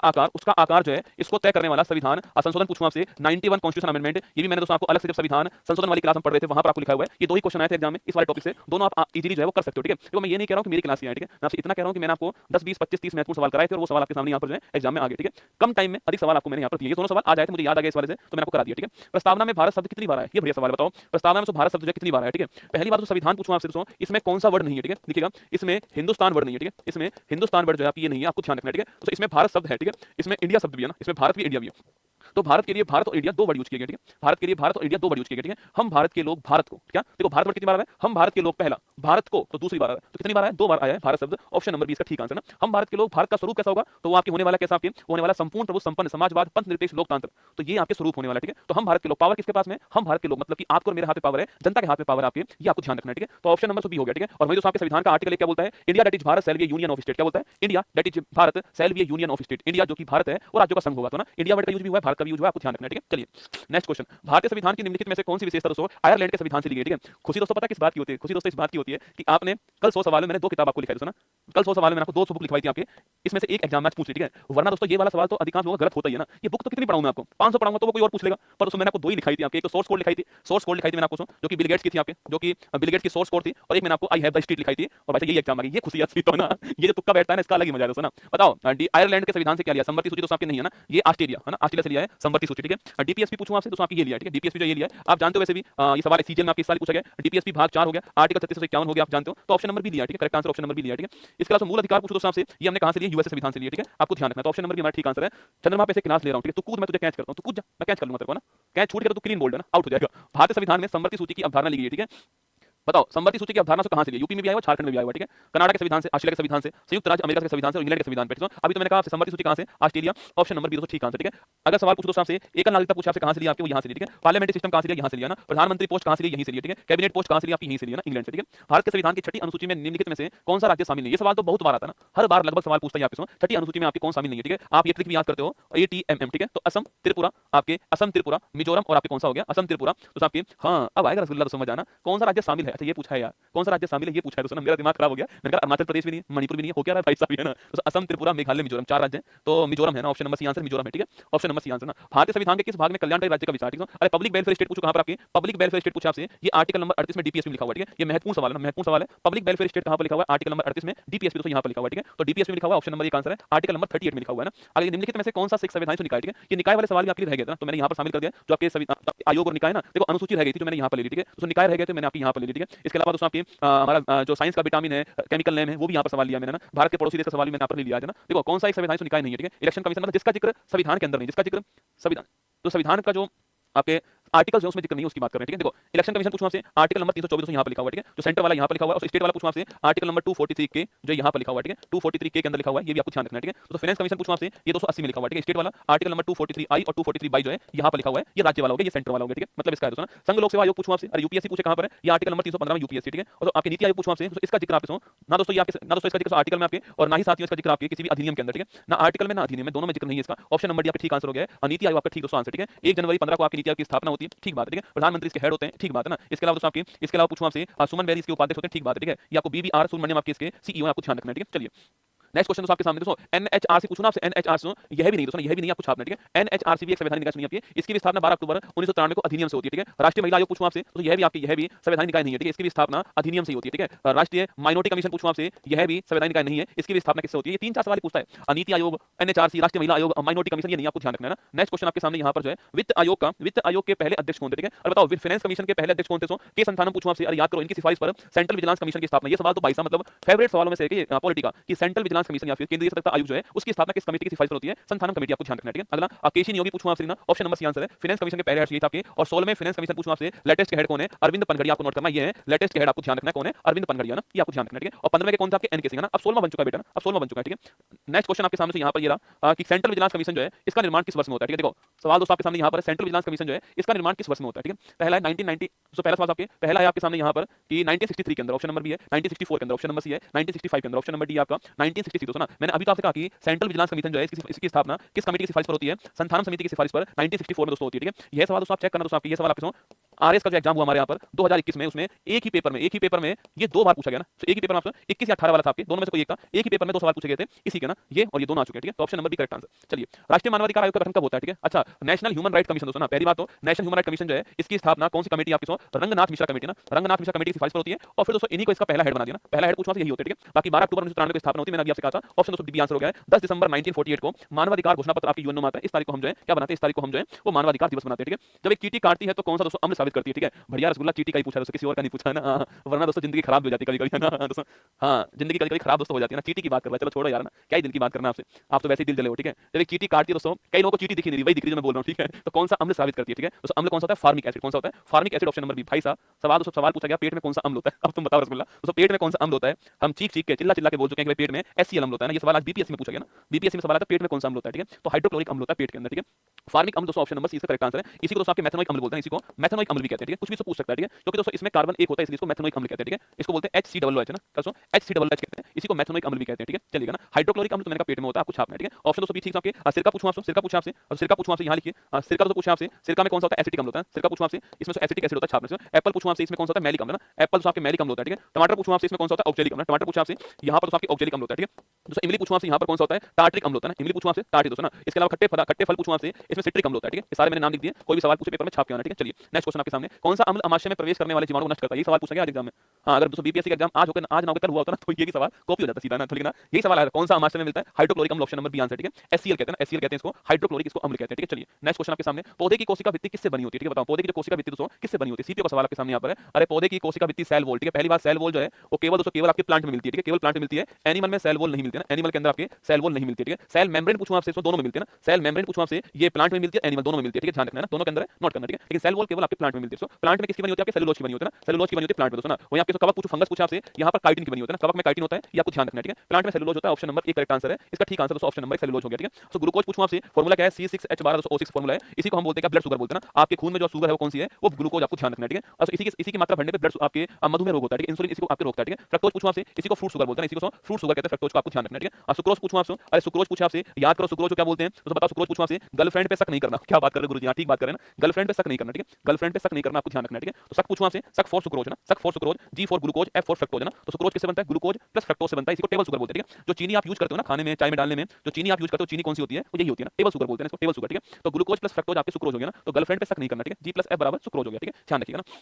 आकार जो है इसको तय करने वाला संविधान संशोधन पूछूं आपसे 91 कॉन्स्टिट्यूशन अमेंडमेंट। ये भी मैंने दोस्तों आपको अलग से जब संविधान संशोधन वाली क्लास में पढ़ रहे थे वहां पर आपको लिखा हुआ है। ये दो ही क्वेश्चन आए थे एग्जाम में इस वाले टॉपिक से, दोनों आप इजीली जो है वो कर सकते हो, ठीक है। तो मैं ये नहीं कह रहा हूं कि मेरी क्लास ही है, ठीक है। मैं आपसे इतना कह रहा हूं कि मैंने आपको 10 20 25 30 महत्वपूर्ण सवाल कराए थे और वो सवाल आपके सामने यहां पर जो है एग्जाम में आ गए, ठीक है। कम टाइम में अधिक सवाल आपको मैंने यहां पर दिए, ये दोनों सवाल आ जाए थे, मुझे याद आ गया इस वाले से, तो मैंने आपको करा दिया, ठीक है। प्रस्तावना में भारत शब्द कितनी बार आया, ये बढ़िया सवाल बताओ। प्रस्तावना में भारत शब्द जो कितनी बार आया, ठीक है। पहली बात तो संविधान पूछूं आपसे दोस्तों, इसमें कौन सा वर्ड नहीं है, ठीक है। देखिएगा इसमें हिंदुस्तान वर्ड नहीं है, ठीक है। इसमें हिंदुस्तान वर्ड जो है आपकी ये नहीं है, आपको ध्यान रखना है, ठीक है। तो इसमें भारत शब्द है, ठीक है। इसमें इंडिया शब्द भी है ना, इसमें भारत भी इंडिया भी है। तो भारत के लिए भारत और इंडिया दो वर्ड यूज किए गए, ठीक है। भारत के लिए भारत और इंडिया दो वर्ड यूज किए गए, ठीक है। हम भारत के लोग भारत को, क्या देखो भारत वर्ड कितनी बार आया है, हम भारत के लोग पहला, भारत को तो दूसरी बार आया, तो कितनी बार आया, दो बार आया है भारत शब्द। ऑप्शन नंबर 20 का ठीक आंसर ना। हम भारत के लोग, भारत का स्वरूप कैसा होगा, तो वो आपके होने वाला कैसा, आपके होने वाला संपूर्ण प्रभु संपन्न समाजवाद पंथ निरपेक्ष लोकतंत्र, तो ये आपके स्वरूप होने वाला, ठीक है। तो हम भारत के लोग, पावर किसके पास में, हम भारत के लोग मतलब कि आपको और मेरे हाथ में पावर है, जनता के हाथ में पावर आपके, ये आपको ध्यान रखना है, ठीक है। तो ऑप्शन नंबर बी हो गया, ठीक है। और वही दोस्तों आपके संविधान का आर्टिकल क्या बोलता है, India that is Bharat shall be A union of state, क्या बोलता है, India that is Bharat shall be A union of state, India जो कि भारत है और राज्यों का संघ होगा, तो ना इंडिया वर्ड का यूज भी हुआ है, भारत का भी यूज हुआ है, आपको ध्यान रखना है, ठीक है। चलिए नेक्स्ट क्वेश्चन, भारतीय संविधान की निम्नलिखित में से कौन सी विशेषता दोस्तों आयरलैंड के संविधान से ली गई, ठीक है। खुशी दोस्तों पता किस बात की होती है, खुशी दोस्तों इस बात की होती है कि आपने कल 100 सवालों में मैंने दो किताब आपको लिखाई दोस्तों ना, कल 100 सवालों में मैंने आपको 200 बुक लिखवाई थी आपके, इसमें से एक एग्जाम में पूछ ली, ठीक है। वरना दोस्तों ये वाला सवाल तो अधिकांश लोगों का गलत होता ही है ना। ये बुक तो कितनी पढ़ाऊं मैं आपको, 500 पढ़ाऊंगा तो वो कोई और पूछ लेगा, पर उसमें मैंने आपको दो ही लिखाई थी आपके, एक तो सोर्स कोड लिखाई थी, सोर्स कोड लिखाई थी मैंने आपको जो कि बिल गेट्स की थी आपके, जो कि बिल गेट्स की सोर्स कोड थी, और एक मैंने आपको आई हैव द स्ट्रीट लिखाई थी, और भाई यही एग्जाम आ गई। ये खुशी असली तो ना, ये जो तुक्का बैठता है ना इसका अलग ही मजा है दोस्तों ना। बताओ आयरलैंड के संविधान से क्या लिया, संमति सूची दोस्तों आपके नहीं है ना, ये ऑस्ट्रेलिया है ना, ऑस्ट्रेलिया से लिया है संमति सूची, ठीक है। डीपीएसपी पूछूं आपसे दोस्तों आपकी ये लिया, ठीक है। डीपीएसपी जो ये लिया है आप जानते हो, वैसे भी ये सवाल सीजन में आपके इस साल पूछा गया। डीपीएसपी भाग 4 हो गया, आर्टिकल 3651 हो गया, आप जानते हो, तो ऑप्शन नंबर बी लिया, ठीक है। Correct answer option number B लिया, ठीक है। इसके अलावा मूल अधिकार पूछो दोस्तों आपसे, ये हमने कहां से लिया, यूएस संविधान से लिया, ठीक है। आपको ध्यान रखना, तो ऑप्शन नंबर बी हमारा ठीक आंसर है। चंद्रमा पे से क्लास ले रहा हूं, ठीक है। तू कूद, मैं तुझे कैच करता हूं, तू कूद जा, मैं कैच कर लूंगा तेरे को ना, कैच छूट गया तो तू क्लीन बोल्ड है ना, आउट हो जाएगा। भारतीय संविधान में संमति सूची की अवधारणा ली गई है, ठीक है। बताओ संमति सूची की अवधारणा से कहां से ली, यूपी में भी आया हुआ, झारखंड में भी आया हुआ, ठीक है। कनाडा के संविधान से, ऑस्ट्रेलिया के संविधान से, संयुक्त राज्य अमेरिका के संविधान से और इंग्लैंड के संविधान पे, ठीक है। अभी तो मैंने कहा आपसे संमति सूची कहां से, ऑस्ट्रेलिया, ऑप्शन नंबर बी दोस्तों ठीक आंसर, ठीक है। अगर सवाल पूछो दोस्तों आपसे एकल नागरिकता पूछा आपसे कहां से लिया आपके, वो यहां से लिया, ठीक है। पार्लियामेंट्री सिस्टम कहां से लिया, यहां से लिया ना। प्रधानमंत्री पोस्ट कहां से लिया, यहीं से लिया, ठीक है। कैबिनेट पोस्ट कहां से लिया आपकी, यहीं से लिया ना, इंग्लैंड से, ठीक है। भारत के संविधान की छठी अनुसूची में निम्नलिखित में से कौन सा राज्य शामिल नहीं है, ये सवाल तो बहुत बार आता है ना, हर बार लगभग सवाल पूछता है आपसे, छठी अनुसूची में आपके कौन शामिल नहीं है, ठीक है। आप ये ट्रिक भी याद करते हो, ATMM, ठीक है। तो असम, त्रिपुरा, आपके असम, त्रिपुरा, मिजोरम और आपके कौन सा हो गया, असम, त्रिपुरा, तो आपके हाँ अब आएगा रसगुल्ला तो समझ आना, कौन सा राज्य शामिल है, अच्छा ये पूछा है यार, कौन सा राज्य शामिल है ये पूछा है दोस्तों, मेरा दिमाग खराब हो गया। मैंने कहा अरुणाचल प्रदेश भी नहीं है, मणिपुर भी नहीं है, हो क्या रहा है भाई साहब, है ना। तो असम, त्रिपुरा, मेघालय, मिजोरम, चार राज्य हैं, तो मिजोरम है ना, option number C answer Mizoram है, ठीक है। ऑप्शन नंबर सी आंसर ना। भारतीय संविधान के किस भाग में कल्याणकारी राज्य का विचार, ठीक है। अरे पब्लिक वेलफेयर स्टेट पूछो कहां पर आपके, पब्लिक वेलफेयर स्टेट पूछा आपसे, ये आर्टिकल नंबर 38 में डीपीएसपी में लिखा हुआ है, ठीक है। ये महत्वपूर्ण सवाल है ना, महत्वपूर्ण सवाल है। पब्लिक वेलफेयर स्टेट कहां पर लिखा हुआ है, आर्टिकल नंबर 38 में, डीपीएसपी दोस्तों यहां पर लिखा हुआ है, ठीक है। तो डीपीएसपी में लिखा हुआ है, ऑप्शन नंबर एक आंसर है। आर्टिकल नंबर 38 में लिखा हुआ है ना। आगे निम्नलिखित में से कौन सा सिख संविधान से निकाय, ठीक है। ये निकाय वाले सवाल भी आपके लिए रह गए थे ना, तो मैंने यहां पर शामिल कर दिया, जो आपके आयोग और निकाय ना, देखो अनुसूची रह गई थी जो मैंने यहां पर ले ली, ठीक है। तो निकाय रह गए थे, मैंने आपकी यहां पर ले ली, ठीक है। इसके अलावा दोस्तों आपके हमारा जो साइंस का विटामिन है, केमिकल नेम है, वो भी यहां पर सवाल लिया मैंने ना। भारत के पड़ोसी देश का सवाल भी मैंने यहाँ पर लिया है ना। देखो कौन सा एक संविधान से निकाय नहीं है, ठीक है। इलेक्शन कमीशन मतलब जिसका जिक्र संविधान के अंदर नहीं, जिसका जिक्र संविधान, तो संविधान का जो आपके आर्टिकल जो उसमें जिक्र नहीं है उसकी बात कर रहे हैं, ठीक है। देखो इलेक्शन कमीशन पूछूं आपसे, आर्टिकल नंबर 324 यहां पर लिखा हुआ है, ठीक है। जो सेंटर वाला यहां पर लिखा हुआ है, और स्टेट वाला पूछूं आपसे आर्टिकल नंबर 243 के जो यहां पर लिखा हुआ है, ठीक है। 243 के अंदर लिखा हुआ है, ये भी आपको ध्यान रखना है, ठीक है। तो फाइनेंस कमीशन पूछूं आपसे, ये 280 में लिखा हुआ है, ठीक है। स्टेट वाला आर्टिकल नंबर 243 आई और 243 बाई जो है यहां पर लिखा हुआ है, ये राज्य वाला हो गया, ये सेंटर वाला हो गया, ठीक है। मतलब इसका है दोस्तों ना। संघ लोक सेवा आयोग पूछूं आपसे, अरे यूपीएससी पूछे कहां पर है, ये आर्टिकल नंबर 315 में यूपीएससी, ठीक है। और आपके नीति आयोग पूछूं आपसे, तो इसका जिक्र आपके ना दोस्तों, ये आपके ना दोस्तों इसका जिक्र आर्टिकल में आपके, और ना ही साथियों इसका जिक्र आपके किसी भी अधिनियम के अंदर, ठीक है। ना आर्टिकल में ना अधिनियम में, दोनों में जिक्र नहीं है इसका। ऑप्शन नंबर डी आपका ठीक आंसर हो गया है, नीति आयोग आपका ठीक दोस्तों आंसर, ठीक है। 1 जनवरी 15 को आपकी नीति आयोग की स्थापना होती है, ठीक बात है, ठीक है। प्रधानमंत्री इसके हेड होते हैं, ठीक बात है ना। इसके अलावा दोस्तों आपके, इसके अलावा पूछूं आपसे सुमन बैरी इसके उपाध्यक्ष होते हैं, ठीक बात है, ठीक है। ये आपको बीबीआर सुब्रमण्यम आपके इसके सीईओ आपको ध्यान रखना है, ठीक है। चलिए नेक्स्ट क्वेश्चन दोस्तों आपके सामने, दोस्तों एनएचआरसी पूछना आपसे, एनएचआरसी यह भी नहीं दोस्तों, यह भी नहीं आपको छापना, ठीक है। एनएचआरसी भी एक संवैधानिक निकाय नहीं है आपकी, इसकी भी स्थापना 12 अक्टूबर 1993 को अधिनियम से होती है, ठीक है। राष्ट्रीय महिला आयोग पूछूं आपसे, तो यह भी आपकी, यह भी संवैधानिक निकाय नहीं है, ठीक है। इसकी भी स्थापना अधिनियम से होती है, ठीक है। राष्ट्रीय माइनॉरिटी कमीशन पूछूं आपसे, यह भी संवैधानिक निकाय नहीं है, इसकी भी स्थापना किससे होती है। ये 3-4 सवाल पूछता है, नीति आयोग, एनएचआरसी, राष्ट्रीय महिला आयोग, माइनॉरिटी कमीशन, ये नहीं आपको ध्यान रखना है ना। नेक्स्ट क्वेश्चन आपके सामने यहाँ पर जो है वित्त आयोग के पहले अध्यक्ष कौन थे, ठीक है। और बताओ फाइनेंस कमीशन के पहले अध्यक्ष कौन थे, के संथानम पूछूं आपसे, अरे याद करो इनकी सिफारिश पर सेंट्रल विजिलेंस कमीशन की स्थापना, ये सवाल तो भाई साहब मतलब फेवरेट सवालों में से है पॉलिटिका कि सेंट्रल विजिलेंस कमीशन या फिर केंद्रीय सतर्कता आयोग जो है उसकी स्थापना किस कमेटी की सिफारिश पर होती है, संथानम कमेटी, आपको ध्यान रखना है, ठीक है। अगला केसी नियोगी पूछूं आपसे ना, ऑप्शन नंबर सी आंसर है। फाइनेंस कमीशन के पहले हेड ये था आपके, और 16 में फाइनेंस कमीशन पूछूं आपसे लेटेस्ट हेड कौन है, अरविंद पनघड़िया, आपको नोट करना ये है लेटेस्ट के हेड, आपको ध्यान रखना कौन है, अरविंद पनघड़िया ना, ये आपको ध्यान रखना, ठीक है। और 15वें के कौन था आपके, एनके सिंह ना, अब 16वां बन चुका है बेटा, अब 16वां बन चुका है, ठीक है। नेक्स्ट क्वेश्चन आपके सामने से यहाँ पर ये रहा कि सेंट्रल विजिलेंस कमीशन जो है इसका निर्माण किस वर्ष में होता है, ठीक है। देखो सवाल दोस्तों आपके सामने यहाँ पर सेंट्रल विजिलेंस कमीशन जो है इसका निर्माण किस वर्ष में होता है, ठीक है। पहला है 1990, तो पहला सवाल आपके पहला है आपके सामने यहाँ पर कि 1963 के अंदर, ऑप्शन नंबर बी है। 1964 के अंदर, ऑप्शन नंबर सी है। 1965 के अंदर, ऑप्शन नंबर डी आपका 1963 दोस्तों ना। मैंने अभी तो आपसे कहा कि सेंट्रल विजिलेंस कमीशन जो है इसकी स्थापना किस कमेटी की सिफारिश पर होती है, संथानम समिति की सिफारिश पर 1964 में दोस्तों होती है, ठीक है। यह सवाल दोस्तों आप चेक करना दोस्तों, आपके ये सवाल आपके आरएस का जो एग्जाम हुआ हमारे यहाँ पर 2021 में, उसमें एक ही पेपर में ये 2 बार पूछा गया ना, तो एक ही पेपर में आपसे 21 या 18 वाला था आपके, दोनों में से कोई एक था, एक ही पेपर में 2 सवाल पूछे गए थे इसी के ना, ये और ये दोनों आ चुके हैं, ठीक है। तो option number B correct answer. चलिए, राष्ट्रीय मानवाधिकार आयोग का गठन कब होता है, ठीक है। अच्छा, नेशनल ह्यूमन राइट कमीशन दोस्तों ना, पहली बात तो नेशनल ह्यूमन राइट कमीशन जो है, इसकी स्थापना कौन सी कमेटी आपकी सो रंगनाथ मिश्रा कमेटी ना, रंगनाथ मिश्रा कमेटी की सिफारिश पर होती है, और फिर दोस्तों इन्हीं को इसका पहला हेड बना दिया ना, पहला हेड पूछना से यही होता है, ठीक है। बाकी 12 अक्टूबर 1993 को स्थापना होती है, मैंने अभी आपसे कहा था, ऑप्शन दोस्तों बी आंसर हो गया है। 10 दिसंबर 1948 को मानवाधिकार घोषणा पत्र आपकी यूएनओ में आता है, इस तारीख को हम जो है क्या बनाते हैं, इस तारीख को हम जो है वो मानवाधिकार दिवस बनाते हैं, ठीक है। जब एक चींटी काटती है तो कौन सा दोस्तों अम्ल साबित करती है, ठीक है। बढ़िया रसगुल्ला चींटी का ही पूछा है दोस्तों, किसी और का नहीं पूछा है ना, वरना दोस्तों जिंदगी खराब हो जाती है कभी-कभी, है ना दोस्तों। हाँ, जिंदगी कभी-कभी खराब दोस्तों हो जाती है ना, चींटी की बात कर रहा है, चलो छोड़ो यार ना, क्या ही दिल की बात करना आपसे, आप तो वैसे ही दिल जले हो, ठीक है। जब एक चींटी काटती है दोस्तों, कई लोगों को चींटी दिखी नहीं, वही दिख रही है जो मैं बोल रहा हूं, ठीक है। तो कौन सा अम्ल साबित करती है, ठीक है। दोस्तों अम्ल कौन सा होता है, फार्मिक एसिड, कौन सा होता है, formic acid, option number B. भाई साहब सवाल दोस्तों सवाल पूछा गया पेट में कौन सा अम्ल होता है, अब तुम बताओ रसगुल्ला, दोस्तों पेट में कौन सा अम्ल होता है। हम चीख के चिल्ला के बोल चुके हैं कि भाई पेट में एचसीएल अम्ल होता है ना, ये सवाल आज बीपीएससी में पूछा गया ना, बीपीएससी में सवाल आता है पेट में कौन सा अम्ल होता है, ठीक है। तो हाइड्रोक्लोरिक अम्ल होता है पेट के अंदर, ठीक है। फार्मिक अम्ल दोस्तों ऑप्शन नंबर सी इसका करेक्ट आंसर है। इसी को दोस्तों आपके मेथनोइक अम्ल बोलते हैं, इसी को मेथनोइक अम्ल भी कहते हैं, ठीक है। कुछ भी तो पूछ सकता है, ठीक है, क्योंकि दोस्तों इसमें कार्बन एक होता है, इसलिए इसको मेथनोइक अम्ल कहते हैं, ठीक है। इसको बोलते हैं HCOOH ना, दोस्तों HCOOH कहते हैं, इसी को मेथनोइक अम्ल भी कहते हैं, ठीक है। चलिएगा ना, हाइड्रोक्लोरिक अम्ल तो मैंने कहा पेट में होता है, आपको छापना है, ठीक है। ऑप्शन दोस्तों बी ठीक है आपके। सिरका पूछूं आपसे, सिरका पूछा आपसे, और सिरका पूछूं आपसे यहाँ लिखिए, सिरका तो पूछा आपसे, सिरका में कौन सा होता है, एसिटिक अम्ल होता है, सिरका पूछूं आपसे, इसमें से एसिटिक एसिड होता है, छापने से। एप्पल पूछूं आपसे, इसमें कौन सा होता है, मैलिक अम्ल ना, एप्पल तो आपके मैलिक अम्ल होता है, ठीक है। टमाटर पूछूं आपसे, इसमें कौन सा होता है, ऑक्जेलिक अम्ल, टमाटर पूछा आपसे, यहाँ पर तो आपके ऑक्जेलिक अम्ल होता है, ठीक है। दोस्तों इमली पूछूं आपसे, यहाँ पर कौन सा होता है, टार्ट्रिक अम्ल होता है ना, इमली पूछूं आपसे टार्ट्रिक दोस्तों ना। इसके अलावा खट्टे फल पूछूं आपसे, इसमें सिट्रिक अम्ल होता है, ठीक है। ये सारे मैंने नाम लिख दिए, कोई भी सवाल पूछे पेपर में छाप के आना, ठीक है। चलिए नेक्स्ट क्वेश्चन आपके सामने, कौन सा अम्ल अमाशय में प्रवेश करने वाले जीवाणु को नष्ट करता है, ये सवाल पूछा गया आज एग्जाम में। हाँ, अगर दोस्तों बीपीएससी का एग्जाम आज ना होकर कल हुआ होता ना, तो ये भी सवाल कॉपी हो जाता सीधा ना, ठीक है ना। यही सवाल आया, कौन सा अमाशय में मिलता है, हाइड्रोक्लोरिक अम्ल, ऑप्शन नंबर बी आंसर, ठीक है। एचसीएल कहते हैं ना, एचसीएल कहते हैं इसको, हाइड्रोक्लोरिक इसको अम्ल कहते हैं, ठीक है। चलिए नेक्स्ट क्वेश्चन आपके सामने, पौधे की कोशिका भित्ति किससे बनी होती है, ठीक है। बताओ पौधे की जो कोशिका भित्ति दोस्तों किससे बनी होती है, सीपीओ का सवाल आपके सामने यहाँ पर है। अरे पौधे की कोशिका भित्ति सेल वॉल, ठीक है। पहली बात सेल वॉल जो है वो केवल दोस्तों केवल आपके प्लांट में मिलती है, ठीक है, केवल प्लांट में मिलती है, एनिमल में सेल वॉल नहीं मिलती है ना, एनिमल के अंदर आपके सेल वॉल नहीं मिलती है, ठीक है। सेल मेम्ब्रेन पूछूं आपसे, इसमें दोनों में मिलती है ना, सेल मेम्ब्रेन पूछूं आपसे, ये प्लांट में मिलती है, एनिमल दोनों में मिलती है, ठीक है, ध्यान रखना है ना, दोनों के अंदर है, नोट करना, ठीक है। लेकिन सेल वॉल केवल आपके प्लांट में मिलती है। प्लांट में किसकी बनी होती है, आपके सेलुलोज की बनी होती है ना, सेलुलोज की बनी होती है प्लांट में दोस्तों ना। वहीं आपके कवक पूछूं, फंगस पूछा आपसे, यहाँ पर काइटिन की बनी होती है ना, कवक में काइटिन होता है, ये आपको ध्यान रखना है, ठीक है। प्लांट में सेलुलोज होता है, option number A correct answer है, इसका ठीक आंसर दोस्तों ऑप्शन नंबर सेलुलोज हो गया, ठीक है। तो ग्लूकोज पूछूं आपसे, फॉर्मूला क्या है, C6H12O6 फॉर्मूला है, इसी को हम बोलते हैं ब्लड शुगर बोलते हैं ना। आपके खून में जो शुगर है वो कौन सी है, वो ग्लूकोज, आपको ध्यान रखना है, ठीक है। और इसी की मात्रा बढ़ने पे ब्लड आपके मधुमेह रोग होता है, ठीक है, इंसुलिन इसी को आपके रोकता है, ठीक है। फ्रक्टोज पूछूं आपसे, इसी को फ्रूट शुगर बोलते हैं, इसी को फ्रूट शुगर कहते हैं, फ्रक्टोज को आपको ध्यान रखना है, ठीक है। और सुक्रोज पूछूं आपसे, अरे सुक्रोज पूछा आपसे, याद करो सुक्रोज को क्या बोलते हैं, तो बताओ सुक्रोज पूछूं आपसे, गर्लफ्रेंड पे शक नहीं करना, क्या बात कर रहे हो गुरुजी, हां ठीक बात कर रहे हैं ना, गर्लफ्रेंड पे शक नहीं करना, ठीक है, गर्लफ्रेंड पे शक नहीं करना, आपको ध्यान रखना है, ठीक है। तो शक पूछूं आपसे, शक फॉर सुक्रोज है ना, शक for sucrose, G for glucose, F for fructose है ना। तो सुक्रोज किससे बनता है, ग्लूकोज प्लस फ्रक्टोज से बनता है, इसी को टेबल शुगर बोलते हैं, ठीक है। जो चीनी आप यूज करते हो ना खाने में, चाय में डालने में, जो चीनी आप यूज करते हो, चीनी कौन सी होती है, वो यही होती है ना, टेबल शुगर बोलते हैं इसको, टेबल शुगर, ठीक है। तो ग्लूकोज प्लस फ्रक्टोज आपके सुक्रोज हो गया ना, तो गर्लफ्रेंड पे शक नहीं करना, ठीक है, G प्लस F बराबर सुक्रोज हो गया, ठीक है, ध्यान रखिएगा ना।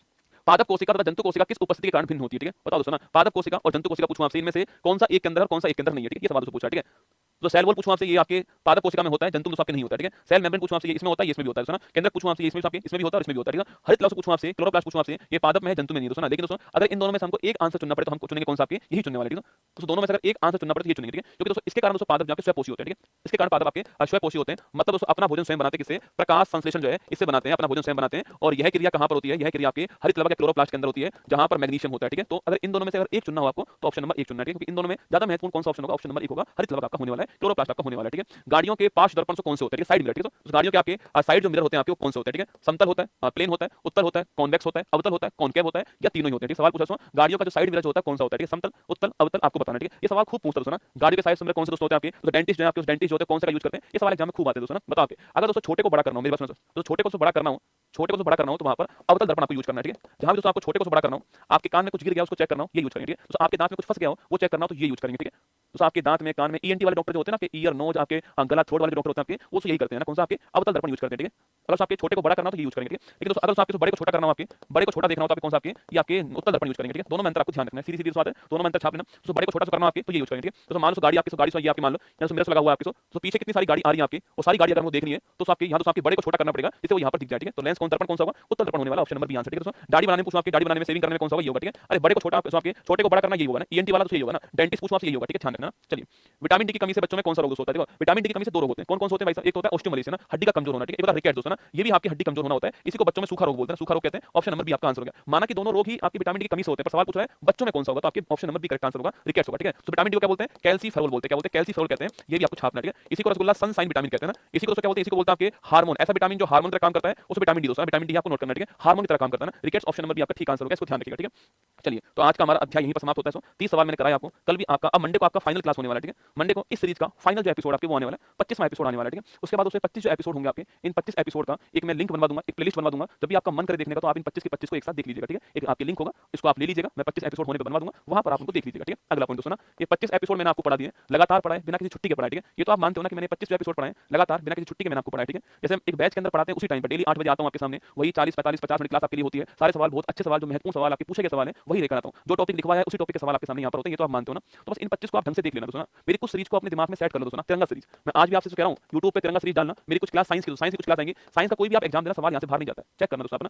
पादप कोशिका तथा जंतु कोशिका किस उपस्थिति के कारण भिन्न होती है, ठीक है। बताओ दोस्तों ना, पादप कोशिका और जंतु कोशिका पूछूं आपसे, इनमें से कौन सा एक के अंदर और कौन सा एक के अंदर नहीं है, ठीक है, ये सवाल दोस्तों पूछा, ठीक है। तो सेल वॉल पूछूं आपसे, ये आपके पादप कोशिका में होता है, जंतु में आपके नहीं होता है, ठीक है। सेल मेम्ब्रेन पूछूं आपसे, ये इसमें होता है, ये इसमें भी होता है दोस्तों ना। केंद्रक पूछूं आपसे, इसमें आपके इसमें भी होता है और इसमें भी होता है, ठीक है। हरित लवण पूछूं आपसे, क्लोरोप्लास्ट पूछूं आपसे, ये पादप में है, जंतु में नहीं दोस्तों ना। लेकिन दोस्तों अगर इन दोनों में से हमको एक आंसर चुनना पड़े तो हमको चुनेंगे कौन सा, आपके यही चुनने वाले, ठीक है। दोस्तों दोनों में से अगर एक आंसर चुनना पड़े तो ये चुनेंगे, ठीक है, क्योंकि दोस्तों इसके कारण दोस्तों पादप जाके स्वयंपोषी होते हैं, ठीक है। इसके कारण पादप आपके स्वयंपोषी होते हैं, मतलब दोस्तों अपना भोजन स्वयं बनाते हैं, किससे, प्रकाश संश्लेषण जो है इससे बनाते हैं, अपना भोजन स्वयं बनाते हैं। और यह क्रिया कहां पर होती है, यह क्रिया आपके हरित लवण के क्लोरोप्लास्ट के अंदर होती है, जहां पर मैग्नीशियम होता है, ठीक है। तो अगर इन दोनों में से अगर एक चुनना हो आपको तो ऑप्शन नंबर एक चुनना है, ठीक है, क्योंकि इन दोनों में ज्यादा महत्वपूर्ण कौन सा ऑप्शन होगा, ऑप्शन नंबर एक होगा, हरित लवण आपका होने वाला है, क्लोरोप्लास्ट आपका होने वाला है, ठीक है। गाड़ियों के पार्श्व दर्पण से कौन से होते हैं, साइड मिरर, ठीक है। तो गाड़ियों के आपके साइड जो मिरर होते हैं आपके वो कौन से होते हैं, ठीक है। समतल होता है, प्लेन होता है, उत्तल होता है, कॉन्वेक्स होता है, अवतल होता है, कॉनकेव होता है, या तीनों ही होते हैं, ठीक है। सवाल पूछा दोस्तों, गाड़ियों का जो साइड मिरर होता है कौन सा होता है, ठीक है, समतल, उत्तल, अवतल, आपको बताना, ठीक है। ये सवाल खूब पूछता है दोस्तों ना, गाड़ी के साइड मिरर कौन से दोस्तों होते हैं आपके, तो डेंटिस्ट जो है आपके, उस डेंटिस्ट जो होते हैं कौन सा का यूज करते हैं, ये सवाल एग्जाम में खूब आते हैं दोस्तों ना। बताओ आपके, अगर दोस्तों छोटे को बड़ा करना हो, मेरी बात सुनो तो छोटे को बड़ा करना हो, छोटे को बड़ा करना हो तो वहां पर अवतल दर्पण आपको यूज करना है, ठीक है। जहां भी दोस्तों आपको छोटे को बड़ा करना हो, आपके कान में कुछ गिर गया उसको चेक करना हो, ये यूज करेंगे, ठीक है। दोस्तों आपके दांत में कुछ फंस गया हो वो चेक करना हो तो ये यूज करेंगे, ठीक है। दोस्तों आपके दांत में, कान में, ईएनटी वाले डॉक्टर जो होते हैं ना, आपके ईयर नोज, आपके गला थ्रोट वाले डॉक्टर होते हैं आपके, वो यही करते हैं ना, कौन सा आपके अवतल दर्पण यूज करते हैं, ठीक है। अगर आपके छोटे को बड़ा करना हो तो ये यूज करेंगे, ठीक है। लेकिन दोस्तों अगर आपके बड़े को छोटा करना हो, आपके बड़े को छोटा देखना हो तो आपके कौन सा, आपके ये आपके उत्तल दर्पण यूज करेंगे, ठीक है। दोनों में अंतर आपको ध्यान रखना है, सीधी सीधी बात है, दोनों में अंतर छाप लेना। तो बड़े को छोटा करना हो आपके तो ये यूज करेंगे, ठीक है। तो मान लो गाड़ी आपकी, गाड़ी ये आपकी मान लो यहाँ मिरर लगा हुआ है आपके, तो पीछे कितनी सारी गाड़ी आ रही है आपकी, वो सारी गाड़ी अगर वो देखनी है तो आपके यहाँ तो आपके बड़े को छोटा करना पड़ेगा जिससे वो यहाँ पर दिख जाए, ठीक है। तो लेंस कौन दर्पण कौन सा होगा, उत्तल दर्पण होने वाला, ऑप्शन नंबर बी आंसर, ठीक है। दोस्तों दाढ़ी बनाने में पूछो आपके, दाढ़ी बनाने में सेविंग करने में कौन सा होगा, ये होगा, ठीक है। अरे बड़े को छोटा, आपके छोटे को बड़ा करना यही होगा ना, ईएनटी वाला तो यही होगा ना, डेंटिस्ट पूछो आपसे यही होगा, ठीक है, ध्यान रखना। चलिए, विटामिन डी की कमी से बच्चों में कौन सा रोग होता है, देखो विटामिन डी की कमी से दो रोग होते हैं, कौन-कौन से होते हैं भाई साहब, एक होता है ऑस्टियोमैलाइसिस ना, हड्डी का कमजोर होना, ठीक है। एक होता है रिकेट्स दोस्तों ना, ये भी आपकी हड्डी कमजोर होना होता है, इसी को बच्चों में सूखा रोग बोलते हैं, सूखा रोग कहते हैं, ऑप्शन नंबर बी आपका आंसर हो गया। माना कि दोनों रोग ही आपकी विटामिन डी की कमी से होते हैं, पर सवाल पूछ रहा है बच्चों में कौन सा होगा, तो आपके option number B correct answer होगा, रिकेट्स होगा, ठीक है। तो विटामिन डी को क्या बोलते हैं, कैल्सीफेरॉल बोलते हैं, क्या बोलते हैं, कैल्सीफेरॉल कहते हैं, ये भी आपको छापना, ठीक है। इसी को रसगुल्ला सनशाइन विटामिन कहते हैं ना, इसी को दोस्तों क्या बोलते हैं, इसी को बोलते हैं आपके हार्मोन, ऐसा विटामिन जो हार्मोन की तरह काम करता है उस विटामिन डी दोस्तों, विटामिन डी आपको नोट करना, ठीक है, हार्मोन की तरह काम करता है ना, रिकेट्स ऑप्शन नंबर बी आपका ठीक आंसर होगा, इसको ध्यान रखिएगा, ठीक है। चलिए, तो आज का हमारा अध्याय यहीं पर समाप्त होता है। 30 सवाल मैंने कराया आपको, कल भी आपका, अब मंडे को आपका फाइनल क्लास होने वाला है, ठीक है। मंडे को इस सीरीज का फाइनल जो एपिसोड आपके वो आने वाला है, 25वां एपिसोड आने वाला है, ठीक है। उसके बाद उससे 25 जो एपिसोड होंगे आपके, इन 25 एपिसोड कोड का एक मैं लिंक बनवा दूंगा, एक प्लेलिस्ट बनवा दूंगा। जब भी आपका मन करे देखने का तो आप इन 25 के 25 को एक साथ देख लीजिएगा, ठीक है। एक आपके लिंक होगा, इसको आप ले लीजिएगा, मैं 25 एपिसोड होने पे बनवा दूंगा, वहां पर आप उनको देख लीजिएगा, ठीक है। अगला पॉइंट दोस्तों ना, ये 25 एपिसोड मैंने आपको पढ़ा दिए, लगातार पढ़ाए, बिना किसी छुट्टी के पढ़ाए, ठीक है। ये तो आप मानते हो ना कि मैंने 25 एपिसोड पढ़ाए लगातार बिना किसी छुट्टी के मैंने आपको पढ़ाया, ठीक है। जैसे हम एक बैच के अंदर पढ़ाते हैं उसी टाइम पर डेली 8 बजे आता हूं आपके सामने, वही 40 45 50 मिनट क्लास आपके लिए होती है। सारे सवाल बहुत अच्छे सवाल, जो महत्वपूर्ण सवाल आपके पूछे गए सवाल है वही लेकर आता हूं। जो टॉपिक लिखवाया है उसी टॉपिक के सवाल आपके सामने यहां पर होते हैं, ये तो आप मानते हो ना। तो बस इन 25 को आप ढंग से देख लेना दोस्तों ना। मेरी कुछ सीरीज को अपने दिमाग में सेट कर लो दोस्तों ना। तिरंगा सीरीज मैं आज भी आपसे कह रहा हूं, YouTube पे तिरंगा सीरीज डालना। मेरी कुछ क्लास साइंस की, साइंस की कुछ क्लास आएंगी, साइंस का कोई भी आप एग्जाम देना, सवाल यहां से बाहर नहीं जाता है, चेक करना दोस्तों अपना।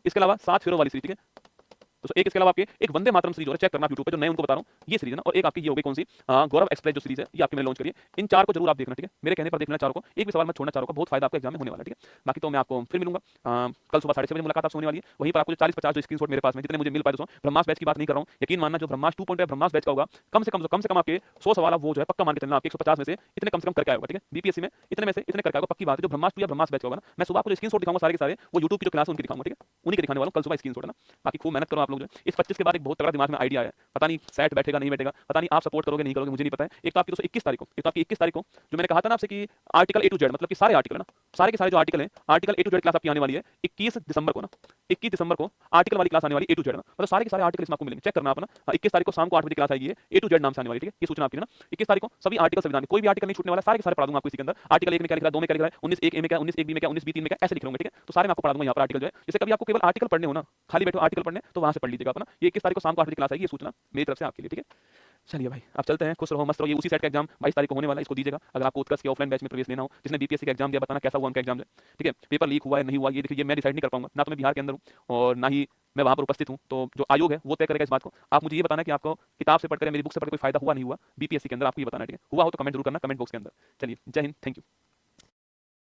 इसके अलावा 7 फेरों वाली सीरीज, ठीक है। तो एक इसके अलावा आपके एक वंदे मातरम सीरीज और चेक करना YouTube पे, जो नए उनको बता रहा हूं ये सीरीज है ना। और एक आपकी ये हो गई कौन सी, गौरव एक्सप्रेस जो सीरीज है, ये आपके मैंने लॉन्च करी है। इन 4 को जरूर आप देखना, ठीक है। मेरे कहने पर देखना चारों को, एक भी सवाल मत छोड़ना, चारों का बहुत फायदा आपको एग्जाम में होने वाला है, ठीक है। बाकी तो मैं आपको फिर मिलूंगा कल सुबह 6:30 बजे मुलाकात आपसे होने वाली है। वहीं पर आपको 40-50 जो स्क्रीनशॉट मेरे पास में जितने मुझे मिल पाए दोस्तों, ब्रह्मास्त्र बैच की बात नहीं कर रहा हूं, यकीन मानना जो ब्रह्मास्त्र 2.0 ब्रह्मास्त्र बैच का होगा, कम से कम आपके 100 सवाल आप वो जो है पक्का मान के चलना, आपके 150 में से इतने कम से कम करके आएगा, ठीक है। बीपीएससी में इतने में से इतने करके आएगा, पक्की बात है। जो ब्रह्मास्त्र या ब्रह्मास्त्र बैच का होगा ना, मैं सुबह आपको जो स्क्रीनशॉट दिखाऊंगा सारे के सारे, वो YouTube की जो क्लास है उनकी दिखाऊंगा, ठीक है। उन्हीं के दिखाने वाला हूं कल सुबह स्क्रीनशॉट है ना। बाकी खूब मेहनत करो आप लोग जो इस 25 के बाद एक बहुत तगड़ा दिमाग में आइडिया है, पता नहीं सेट बैठेगा नहीं बैठेगा, पता नहीं आप सपोर्ट करोगे नहीं करोगे, मुझे नहीं पता है। एक तो आपकी दोस्तों 21 तारीख को, एक तो आपकी 21 तारीख को जो मैंने कहा था ना आपसे कि आर्टिकल A to Z, मतलब कि सारे आर्टिकल है ना, सारे के सारे जो आर्टिकल हैं, article A to Z class आपकी आने वाली है 21 दिसंबर को ना। 21 दिसंबर को आर्टिकल वाली क्लास आने वाली A to Z ना, मतलब सारे के सारे आर्टिकल इसमें आपको मिलेंगे, चेक करना आप ना। 21 तारीख को शाम को 8 बजे क्लास आएगी A to Z नाम से आने वाली, ठीक है। ये सूचना आपकी ना 21 तारीख को सभी आर्टिकल संविधान, कोई भी आर्टिकल नहीं छूटने वाला, सारे के सारे पढ़ा दूंगा आपको इसी के अंदर। आर्टिकल 1 में क्या लिख रहा है, 2 में क्या लिख रहा है, 19 1 ए में क्या, 19 1 बी में क्या, 19 बी 3 में क्या, ऐसे लिख लूंगा, ठीक है। तो सारे मैं आपको पढ़ा दूंगा यहाँ पर आर्टिकल जो है। जैसे कभी आपको केवल आर्टिकल पढ़ने हो ना, खाली बैठो आर्टिकल पढ़ने, तो वहां से पढ़ लीजिएगा अपना। ये 21 तारीख को शाम को 8 बजे क्लास आएगी, ये सूचना मेरी तरफ से आपके लिए, ठीक है। चलिए भाई आप चलते हैं, खुश रहो मस्त रहो। ये उसी सेट का एग्जाम 22 तारीख को होने वाला है, इसको दीजिएगा। अगर आपको उत्कर्ष के ऑफलाइन बैच में प्रवेश लेना हो, जिसने बीपीएससी का एग्जाम दिया, बताना कैसा हुआ उनका एग्जाम, ठीक है। पेपर लीक हुआ है नहीं हुआ, ये देखिए, ये मैं डिसाइड नहीं कर पाऊंगा ना, तो मैं बिहार के अंदर हूँ और ना ही मैं वहां पर उपस्थित हूँ। तो जो आयोग है वो तय करेगा इस बात को। आप मुझे ये बताना कि आपको किताब से पढ़कर, मेरी बुक से पढ़कर कोई फायदा हुआ नहीं हुआ बीपीएससी के अंदर, आपको ये बताना है, ठीक है। हुआ हो तो कमेंट जरूर करना कमेंट बॉक्स के अंदर। चलिए, जय हिंद, थैंक यू।